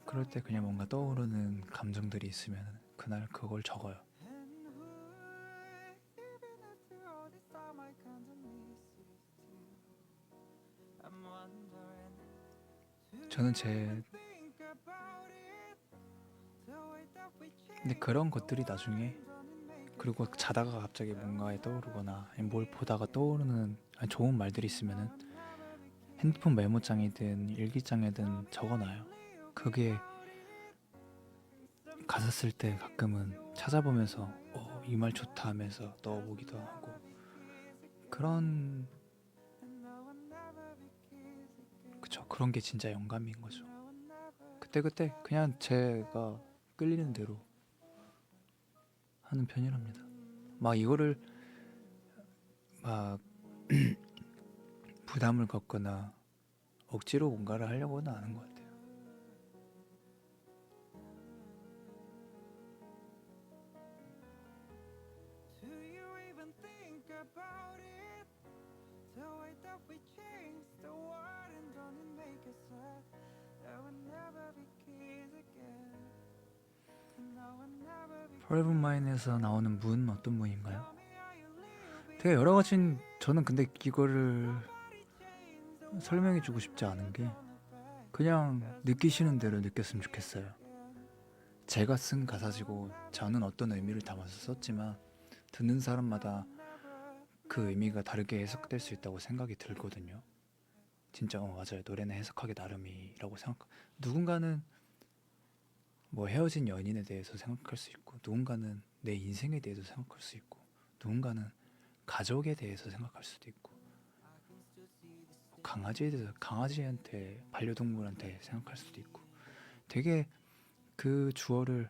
그럴 때 그냥 뭔가 떠오르는 감정들이 있으면 그날 그걸 적어요. 저는 근데 그런 것들이 나중에, 그리고 자다가 갑자기 뭔가에 떠오르거나 뭘 보다가 떠오르는 좋은 말들이 있으면은 핸드폰 메모장이든 일기장이든 적어놔요. 그게 가사 쓸 때 가끔은 찾아보면서 이 말 좋다 하면서 넣어보기도 하고, 그런 그쵸, 그런 게 진짜 영감인 거죠. 그때그때 그냥 제가 끌리는 대로 하는 편이랍니다. 막 이거를 막 부담을 갖거나 억지로 뭔가를 하려고는 안 하는 것 같아요. Do you even think about it? The way that we changed the world and don't it make us sad? That we'll never be kids again. And that we'll never be Forever Mine에서 나오는 문 어떤 문인가요? Tell me how you live 되게 여러 가지. 저는 근데 이거를 설명해주고 싶지 않은 게 그냥 느끼시는 대로 느꼈으면 좋겠어요. 제가 쓴 가사지고 저는 어떤 의미를 담아서 썼지만 듣는 사람마다 그 의미가 다르게 해석될 수 있다고 생각이 들거든요. 진짜 맞아요. 노래는 해석하기 나름이라고 생각. 누군가는 뭐 헤어진 연인에 대해서 생각할 수 있고, 누군가는 내 인생에 대해서 생각할 수 있고, 누군가는 가족에 대해서 생각할 수도 있고, 강아지에 대해서 강아지한테 반려동물한테 생각할 수도 있고, 되게 그 주어를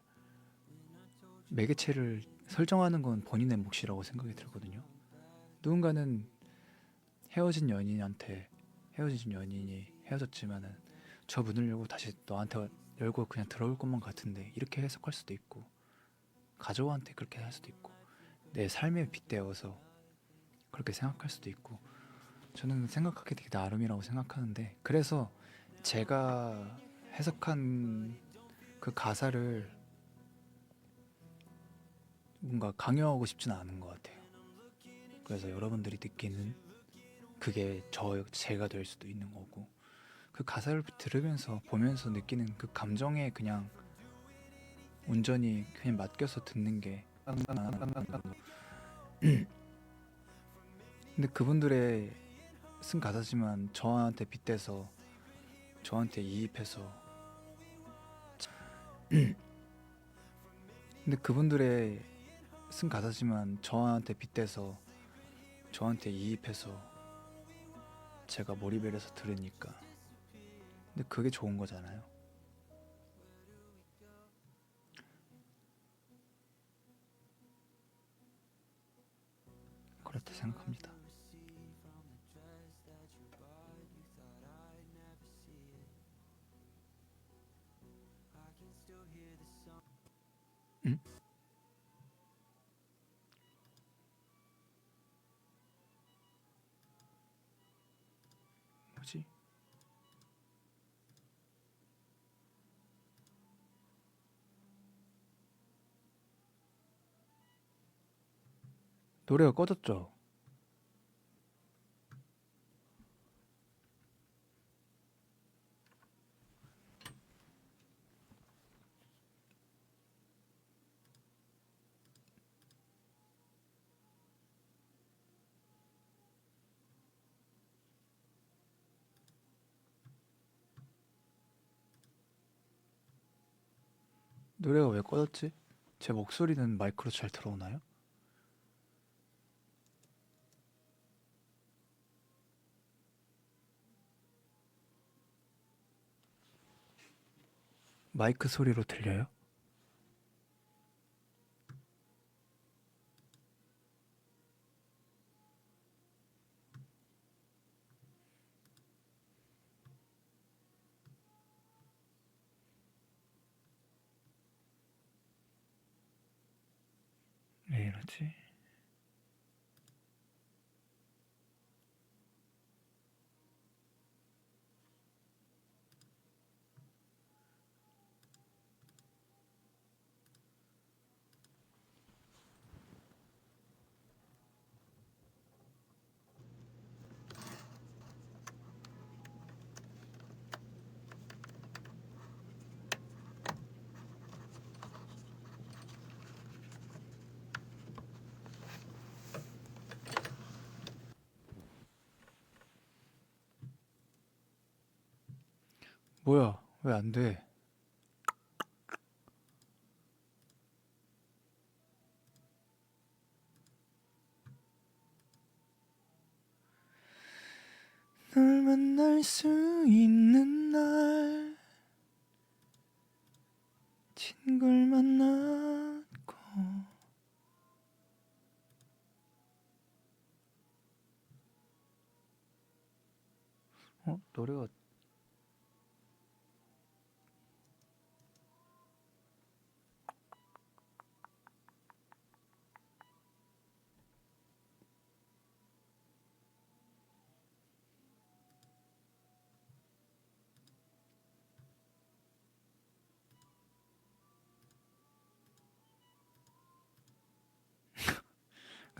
매개체를 설정하는 건 본인의 몫이라고 생각이 들거든요. 누군가는 헤어진 연인이 헤어졌지만은 저 문을 열고 다시 너한테 열고 그냥 들어올 것만 같은데 이렇게 해석할 수도 있고, 가족한테 그렇게 할 수도 있고, 내 삶에 빗대어서 그렇게 생각할 수도 있고, 저는 생각하기 되게 나름이라고 생각하는데, 그래서 제가 해석한 그 가사를 뭔가 강요하고 싶지는 않은 것 같아요. 그래서 여러분들이 느끼는 그게 제가 될 수도 있는 거고, 그 가사를 들으면서 보면서 느끼는 그 감정에 그냥 온전히 그냥 맡겨서 듣는 게 근데 그분들의 쓴 가사지만 저한테 빗대서 저한테 이입해서 근데 그분들의 쓴 가사지만 저한테 빗대서 저한테 이입해서 제가 몰입을 해서 들으니까, 근데 그게 좋은 거잖아요. 그렇다 생각합니다. 응? 뭐지? 노래가 꺼졌죠? 노래가 왜 꺼졌지? 제 목소리는 마이크로 잘 들어오나요? 마이크 소리로 들려요? 왜 이러지? 뭐야? 왜 안 돼? 널 만날 수 있는 날 친구를 만났고 노래가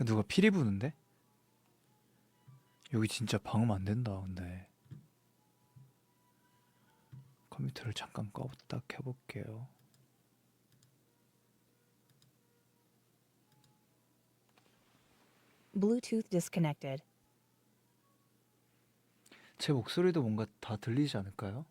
누가 피리 부는데? 여기 진짜 방음 안 된다. 근데 컴퓨터를 잠깐 껐다 켜볼게요. Bluetooth disconnected. 제 목소리도 뭔가 다 들리지 않을까요?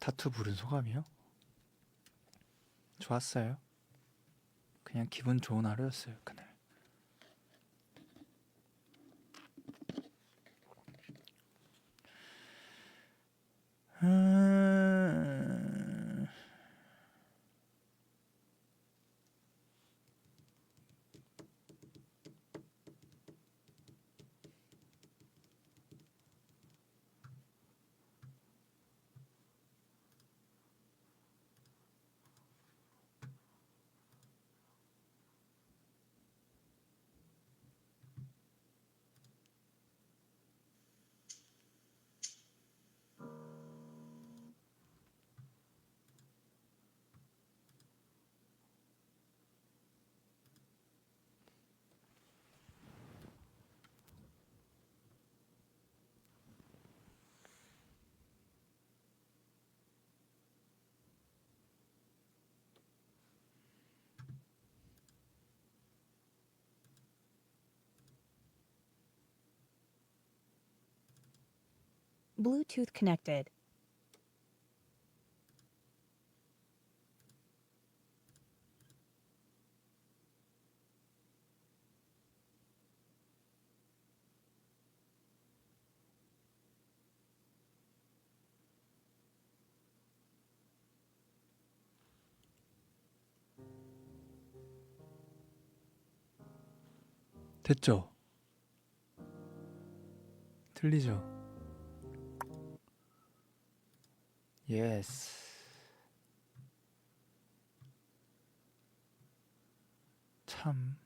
타투 부른 소감이요? 좋았어요. 그냥 기분 좋은 하루였어요, 그날. Bluetooth connected. 됐죠? 들리죠? 예스. 참.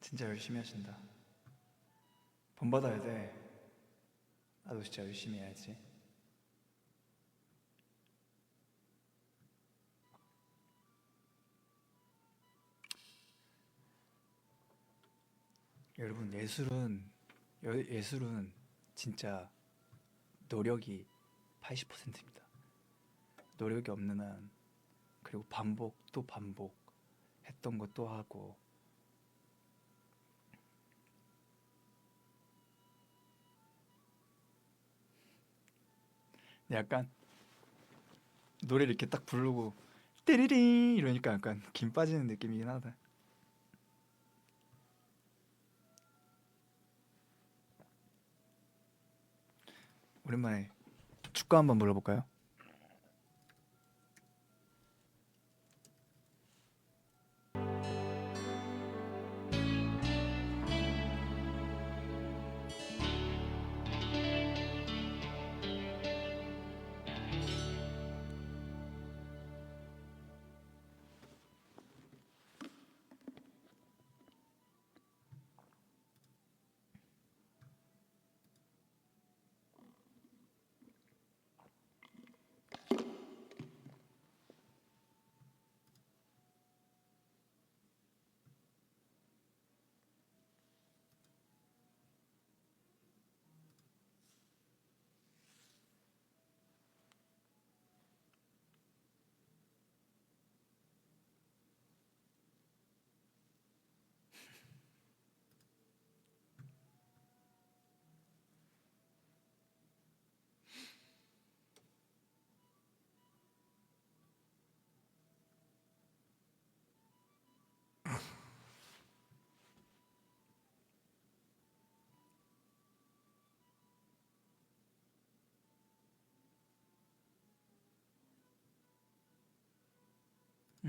진짜 열심히 하신다. 본 받아야 돼. 나도 진짜 열심히 해야지. 여러분, 예술은 진짜 노력이 80%입니다. 노력이 없는 한, 그리고 반복 또 반복, 했던 거 또 하고. 약간 노래를 이렇게 딱 부르고 띠리리 이러니까 약간 김 빠지는 느낌이긴 하다. 오랜만에 축구 한번 불러볼까요?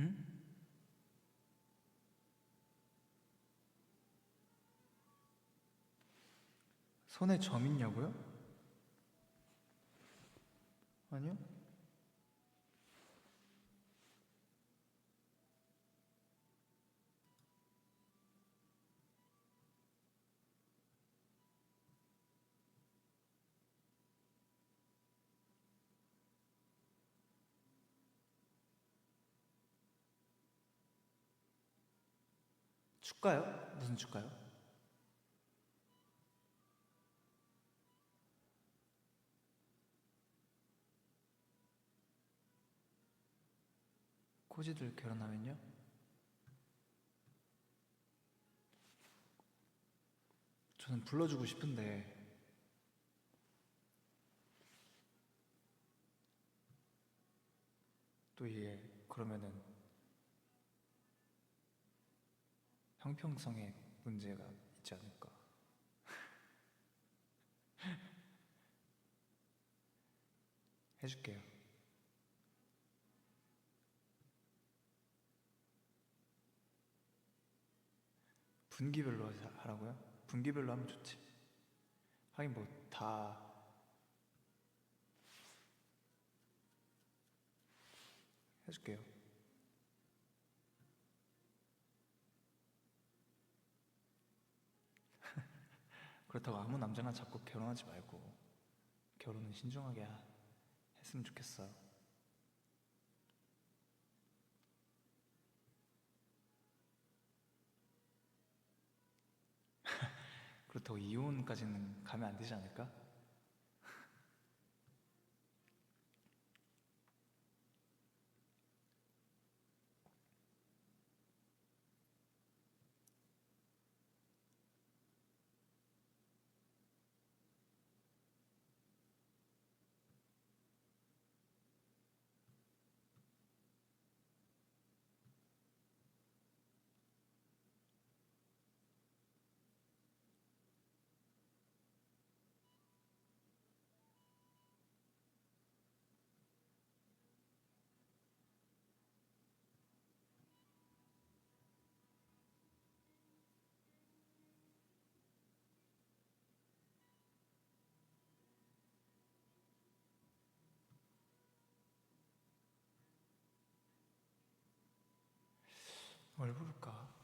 응? 손에 점 있냐고요? 아니요. 축가요? 무슨 축가요? 코지들 결혼하면요? 저는 불러주고 싶은데 또 이게 그러면은 형평성에 문제가 있지 않을까. 해줄게요. 분기별로 하라고요? 분기별로 하면 좋지. 하긴 뭐 다 해줄게요. 그렇다고 아무 남자나 자꾸 결혼하지 말고 결혼은 신중하게 했으면 좋겠어요. 그렇다고 이혼까지는 가면 안 되지 않을까? 뭘 부를까?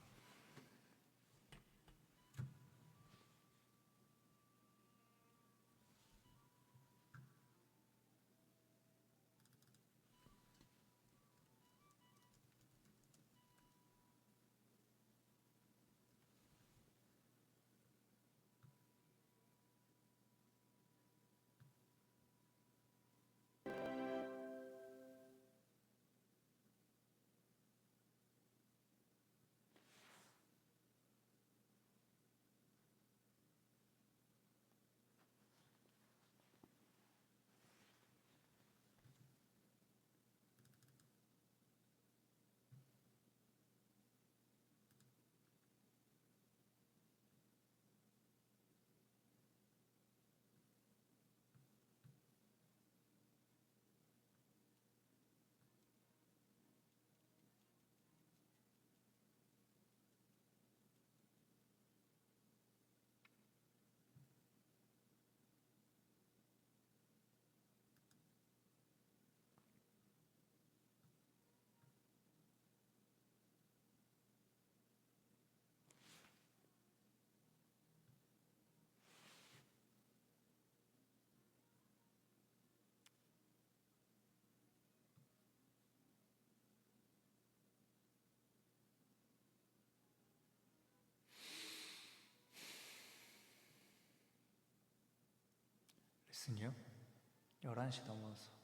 레슨이요? 11시 넘어서.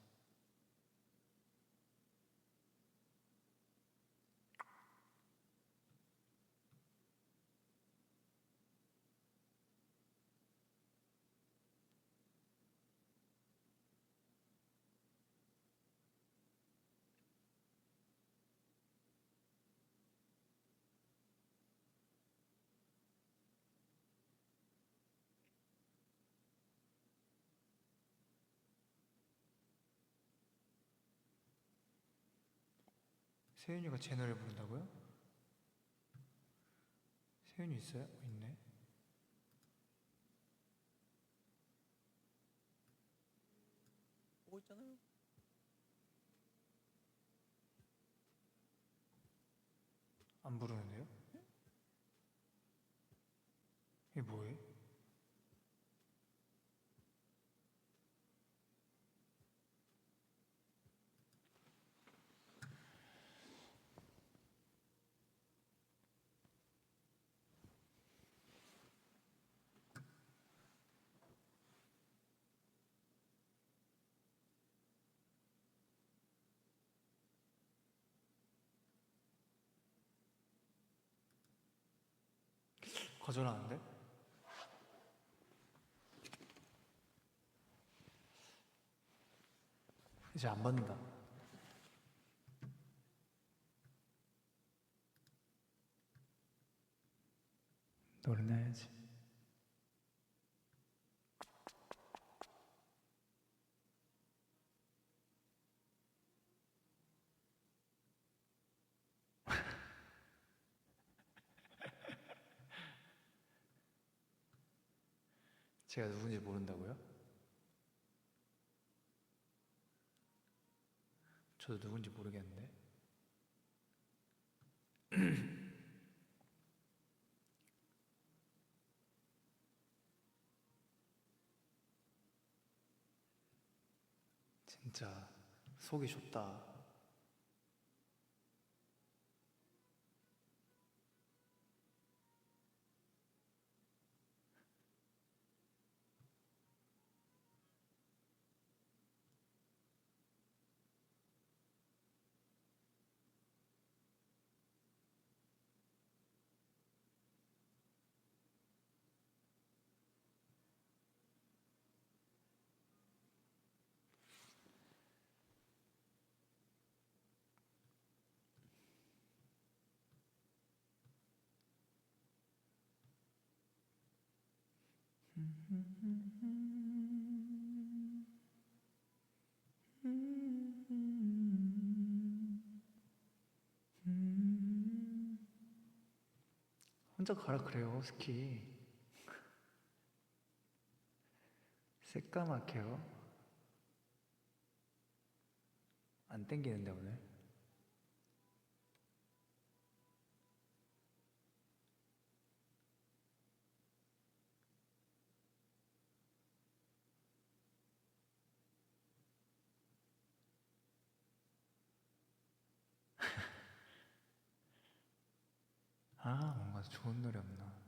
세윤이가 제 노래 부른다고요? 세윤이 있어요? 있네. 보고 있잖아요. 안 부르는데요? 이게 뭐해? 거절하는데? 이제 안 받는다. 노래나 해야지. 제가 누군지 모른다고요? 저도 누군지 모르겠는데. 진짜 속이 좁다. 혼자 가라 그래요, 스키. 새까맣게요. 안 땡기는데 오늘. 아, 뭔가 좋은 노래 없나.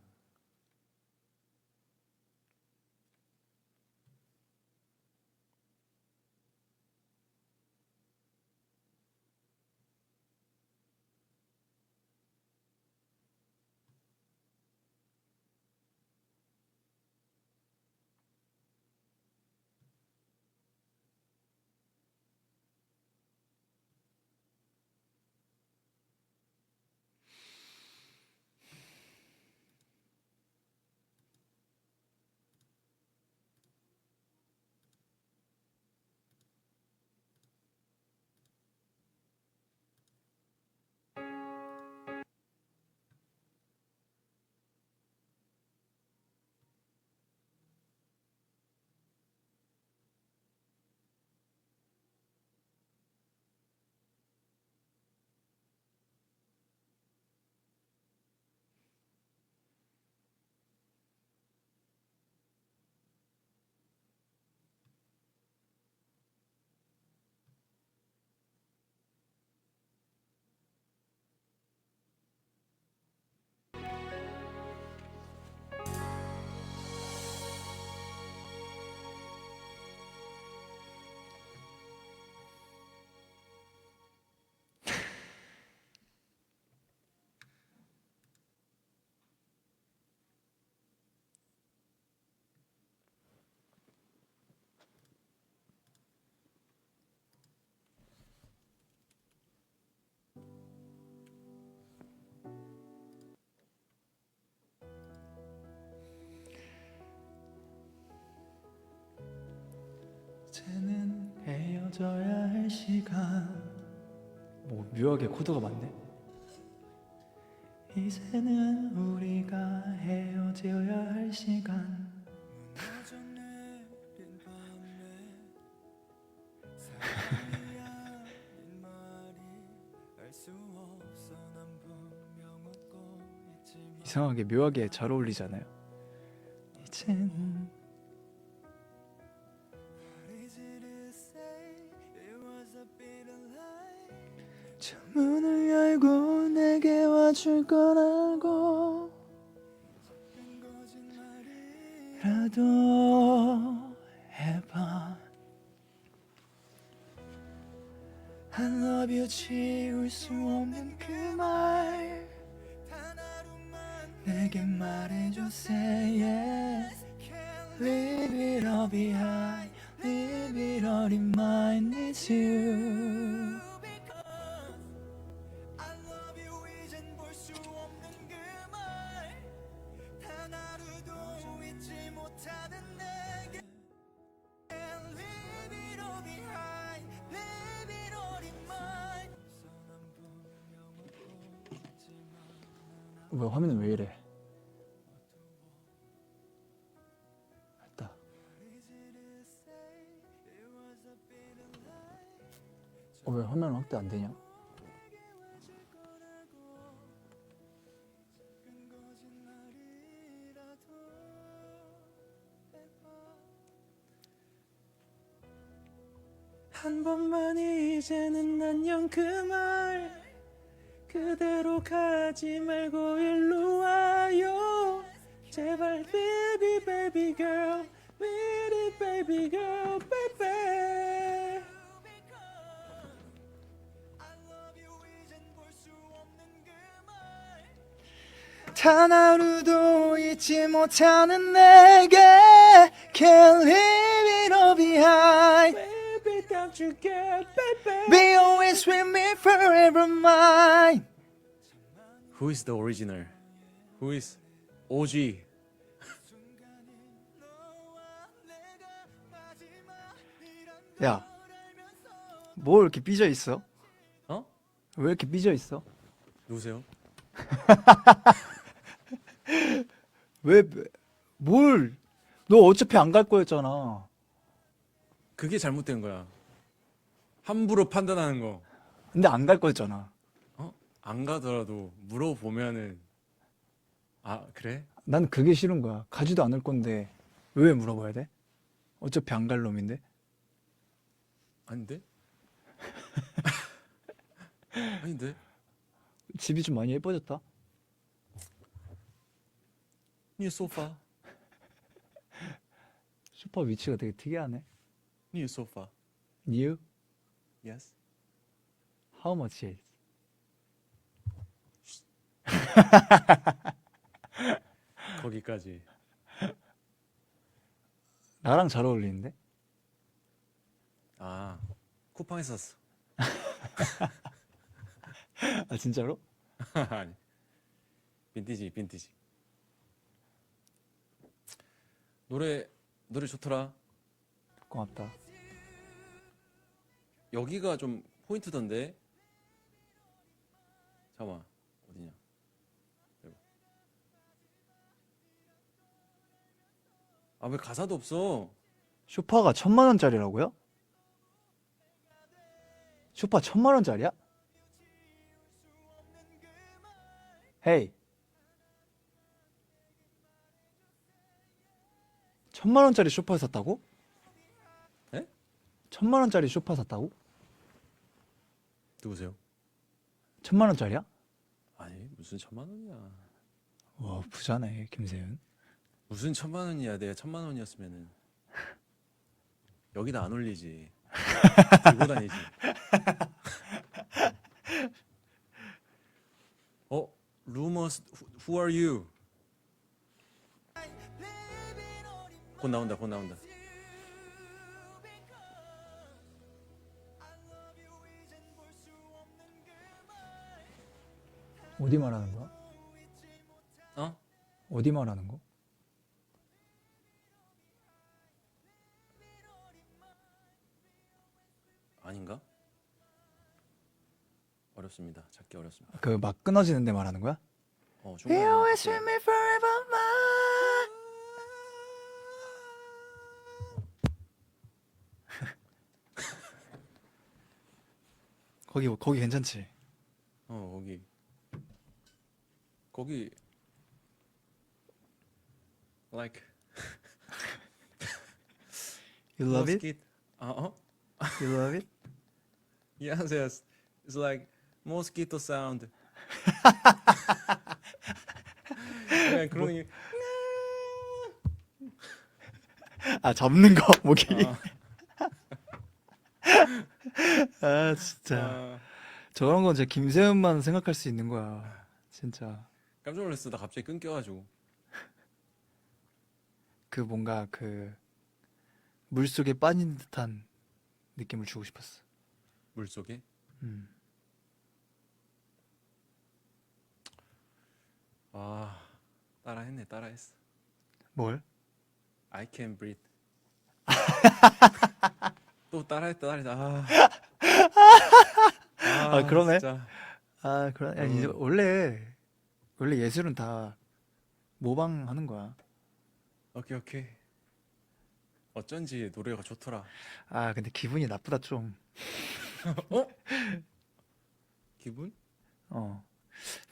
이제는 헤어져야 할 시간. 뭐 묘하게 코드가 맞네. 이제는 우리가 헤어져야 할 시간. 이상하게 묘하게 잘 어울리잖아요. 이제는 저 문을 열고 내게 와줄 걸 알고 라도 해봐. I love you 지울 수 없는 그 말 내게 말해줘 say yes. Leave it all behind, leave it all in mine, it's you. 왜 화면은 왜 이래? 됐다. 왜 화면 확대 안 되냐? 한 번만 이제는 안녕 그 말 그대로 가지 말고 일로 와요 제발 baby baby girl baby baby girl baby. 단 하루도 잊지 못하는 내게 Can't leave it all behind. Baby don't you get baby Be always with me forever mine. Who is the original? Who is OG? 야, 뭐 이렇게 삐져 있어? 어? 왜 이렇게 삐져 있어? 누구세요? 왜 뭘? 너 어차피 안 갈 거였잖아. 그게 잘못된 거야. 함부로 판단하는 거. 근데 안 갈 거였잖아. 어? 안 가더라도 물어보면은 아 그래? 난 그게 싫은 거야. 가지도 않을 건데 왜 물어봐야 돼? 어차피 안 갈 놈인데. 아닌데? 아닌데? 집이 좀 많이 예뻐졌다. 니 소파. 소파 위치가 되게 특이하네. 니 소파. New? Yes. How much is? 거기까지. 나랑 잘 어울리는데? 아 쿠팡에서 샀어. 아 진짜로? 아니. 빈티지. 노래 좋더라. 고맙다. 여기가 좀 포인트던데. 잠깐만 어디냐? 아 왜 가사도 없어? 쇼파가 1,000,000원짜리라고요? 쇼파 1,000,000원짜리야? 헤이 1,000,000원짜리 쇼파 샀다고? 에? 1,000,000원짜리 쇼파 샀다고? 누구세요? 1,000,000원짜리야? 아니 무슨 1,000,000원이야. 와 부자네 김세윤. 무슨 1,000,000원이야. 내가 1,000,000원이었으면은 여기다 안 올리지. 들고 다니지. Rumors, who are you? 곧 나온다. 어디 말하는 거야? 어? 어디 말하는 거? 아닌가? 어렵습니다. 찾기 어렵습니다. 그 막 끊어지는데 말하는 거야? 중간에 You 막 always 갑자기- with me forever, my. 거기 괜찮지? 거기 like You love it? mosquito. You love it? Yes, yes. It's like mosquito sound. 약간 그런 게 아 잡는 거 모기. 아. 아 진짜 아, 저런 건 진짜 김세윤만 생각할 수 있는 거야. 진짜 깜짝 놀랐어. 나 갑자기 끊겨가지고. 그 뭔가 그 물속에 빠진 듯한 느낌을 주고 싶었어. 물 속에. 음. 아, 따라했어. 뭘? I can breathe. 또 따라했다. 아, 그러네. 진짜. 아 그래. 아니, 이제 원래 예술은 다 모방하는 거야. 오케이. 어쩐지 노래가 좋더라. 아 근데 기분이 나쁘다 좀. 기분?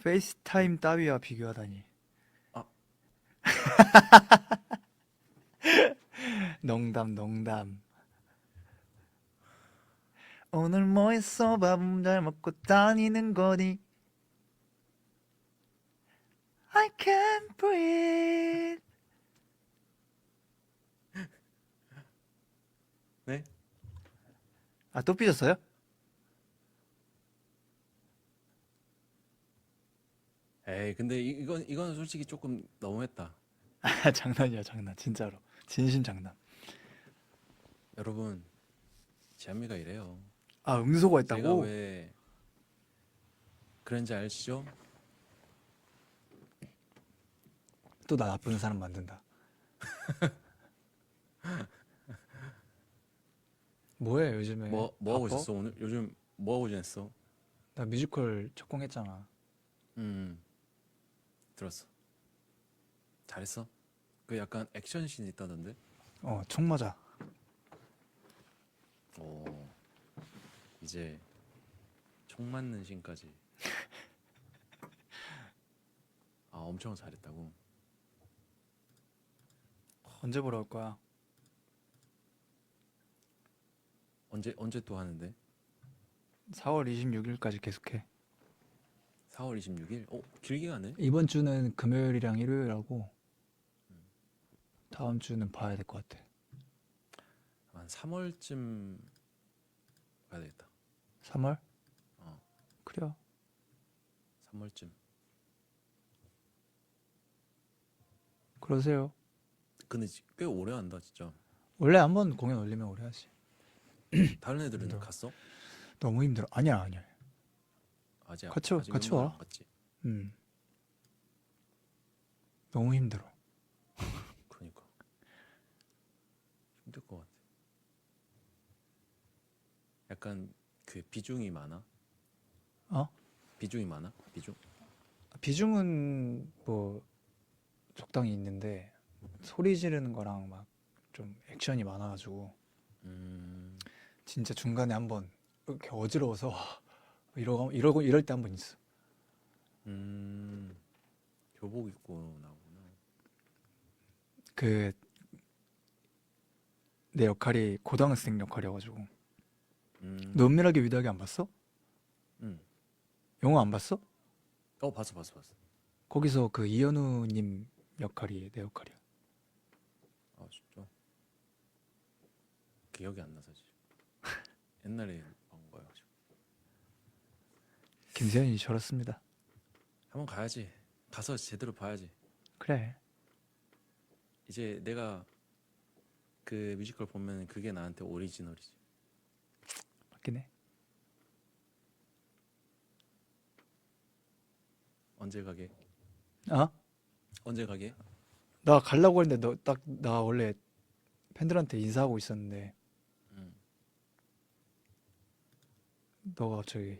페이스타임 따위와 비교하다니. 아. 농담. 오늘 뭐 했어? 밥은 잘 먹고 다니는 거니? I can't breathe. 네? 아 또 삐졌어요? 에이, 근데 이건 솔직히 조금 너무했다. 아 장난이야 장난 진짜로 진심 장난. 여러분, 지한미가 이래요. 아 음소거 제가 했다고? 왜 그런지 아시죠? 또 나 나쁜 사람 만든다. 뭐해 요즘에? 뭐 하고 바빠? 있었어 오늘? 요즘 뭐 하고 지냈어? 나 뮤지컬 적공했잖아. 들었어. 잘했어? 그 약간 액션씬 있다던데? 총 맞아. 오, 이제 총 맞는 씬까지. 아, 엄청 잘했다고? 언제 보러 올 거야? 언제 또 하는데? 4월 26일까지 계속해. 4월 26일? 길게 가네? 이번 주는 금요일이랑 일요일하고 다음 주는 봐야 될 것 같아. 한 3월쯤 가야 되겠다. 3월? 어. 그래요. 3월쯤. 그러세요. 근데 꽤 오래 한다 진짜. 원래 한번 공연 올리면 오래 하지. 다른 애들은 힘들어. 갔어? 너무 힘들어. 아니야. 아직 같이 멤버는 와. 안 갔지. 너무 힘들어. 그러니까 힘들 것 같아. 약간 그 비중이 많아? 비중이 많아? 비중은 뭐 적당히 있는데 소리 지르는 거랑 막 좀 액션이 많아가지고 진짜 중간에 한번 이렇게 어지러워서 이러고 이럴 때 한 번 있어. 교복 입고 나오구나. 그 내 역할이 고등학생 역할이어가지고. 너 은밀하게 위대하게 안 봤어? 음. 영화 안 봤어? 봤어. 거기서 그 이현우님 역할이 내 역할이야. 아, 진짜? 기억이 안 나서 지금. 옛날에 본 거여가지고. 김세현이 저렇습니다. 한번 가야지. 가서 제대로 봐야지. 그래. 이제 내가 그 뮤지컬 보면 그게 나한테 오리지널이지. 맞긴 해. 언제 가게? 나 가려고 했는데 나 원래 팬들한테 인사하고 있었는데 음. 너가 갑자기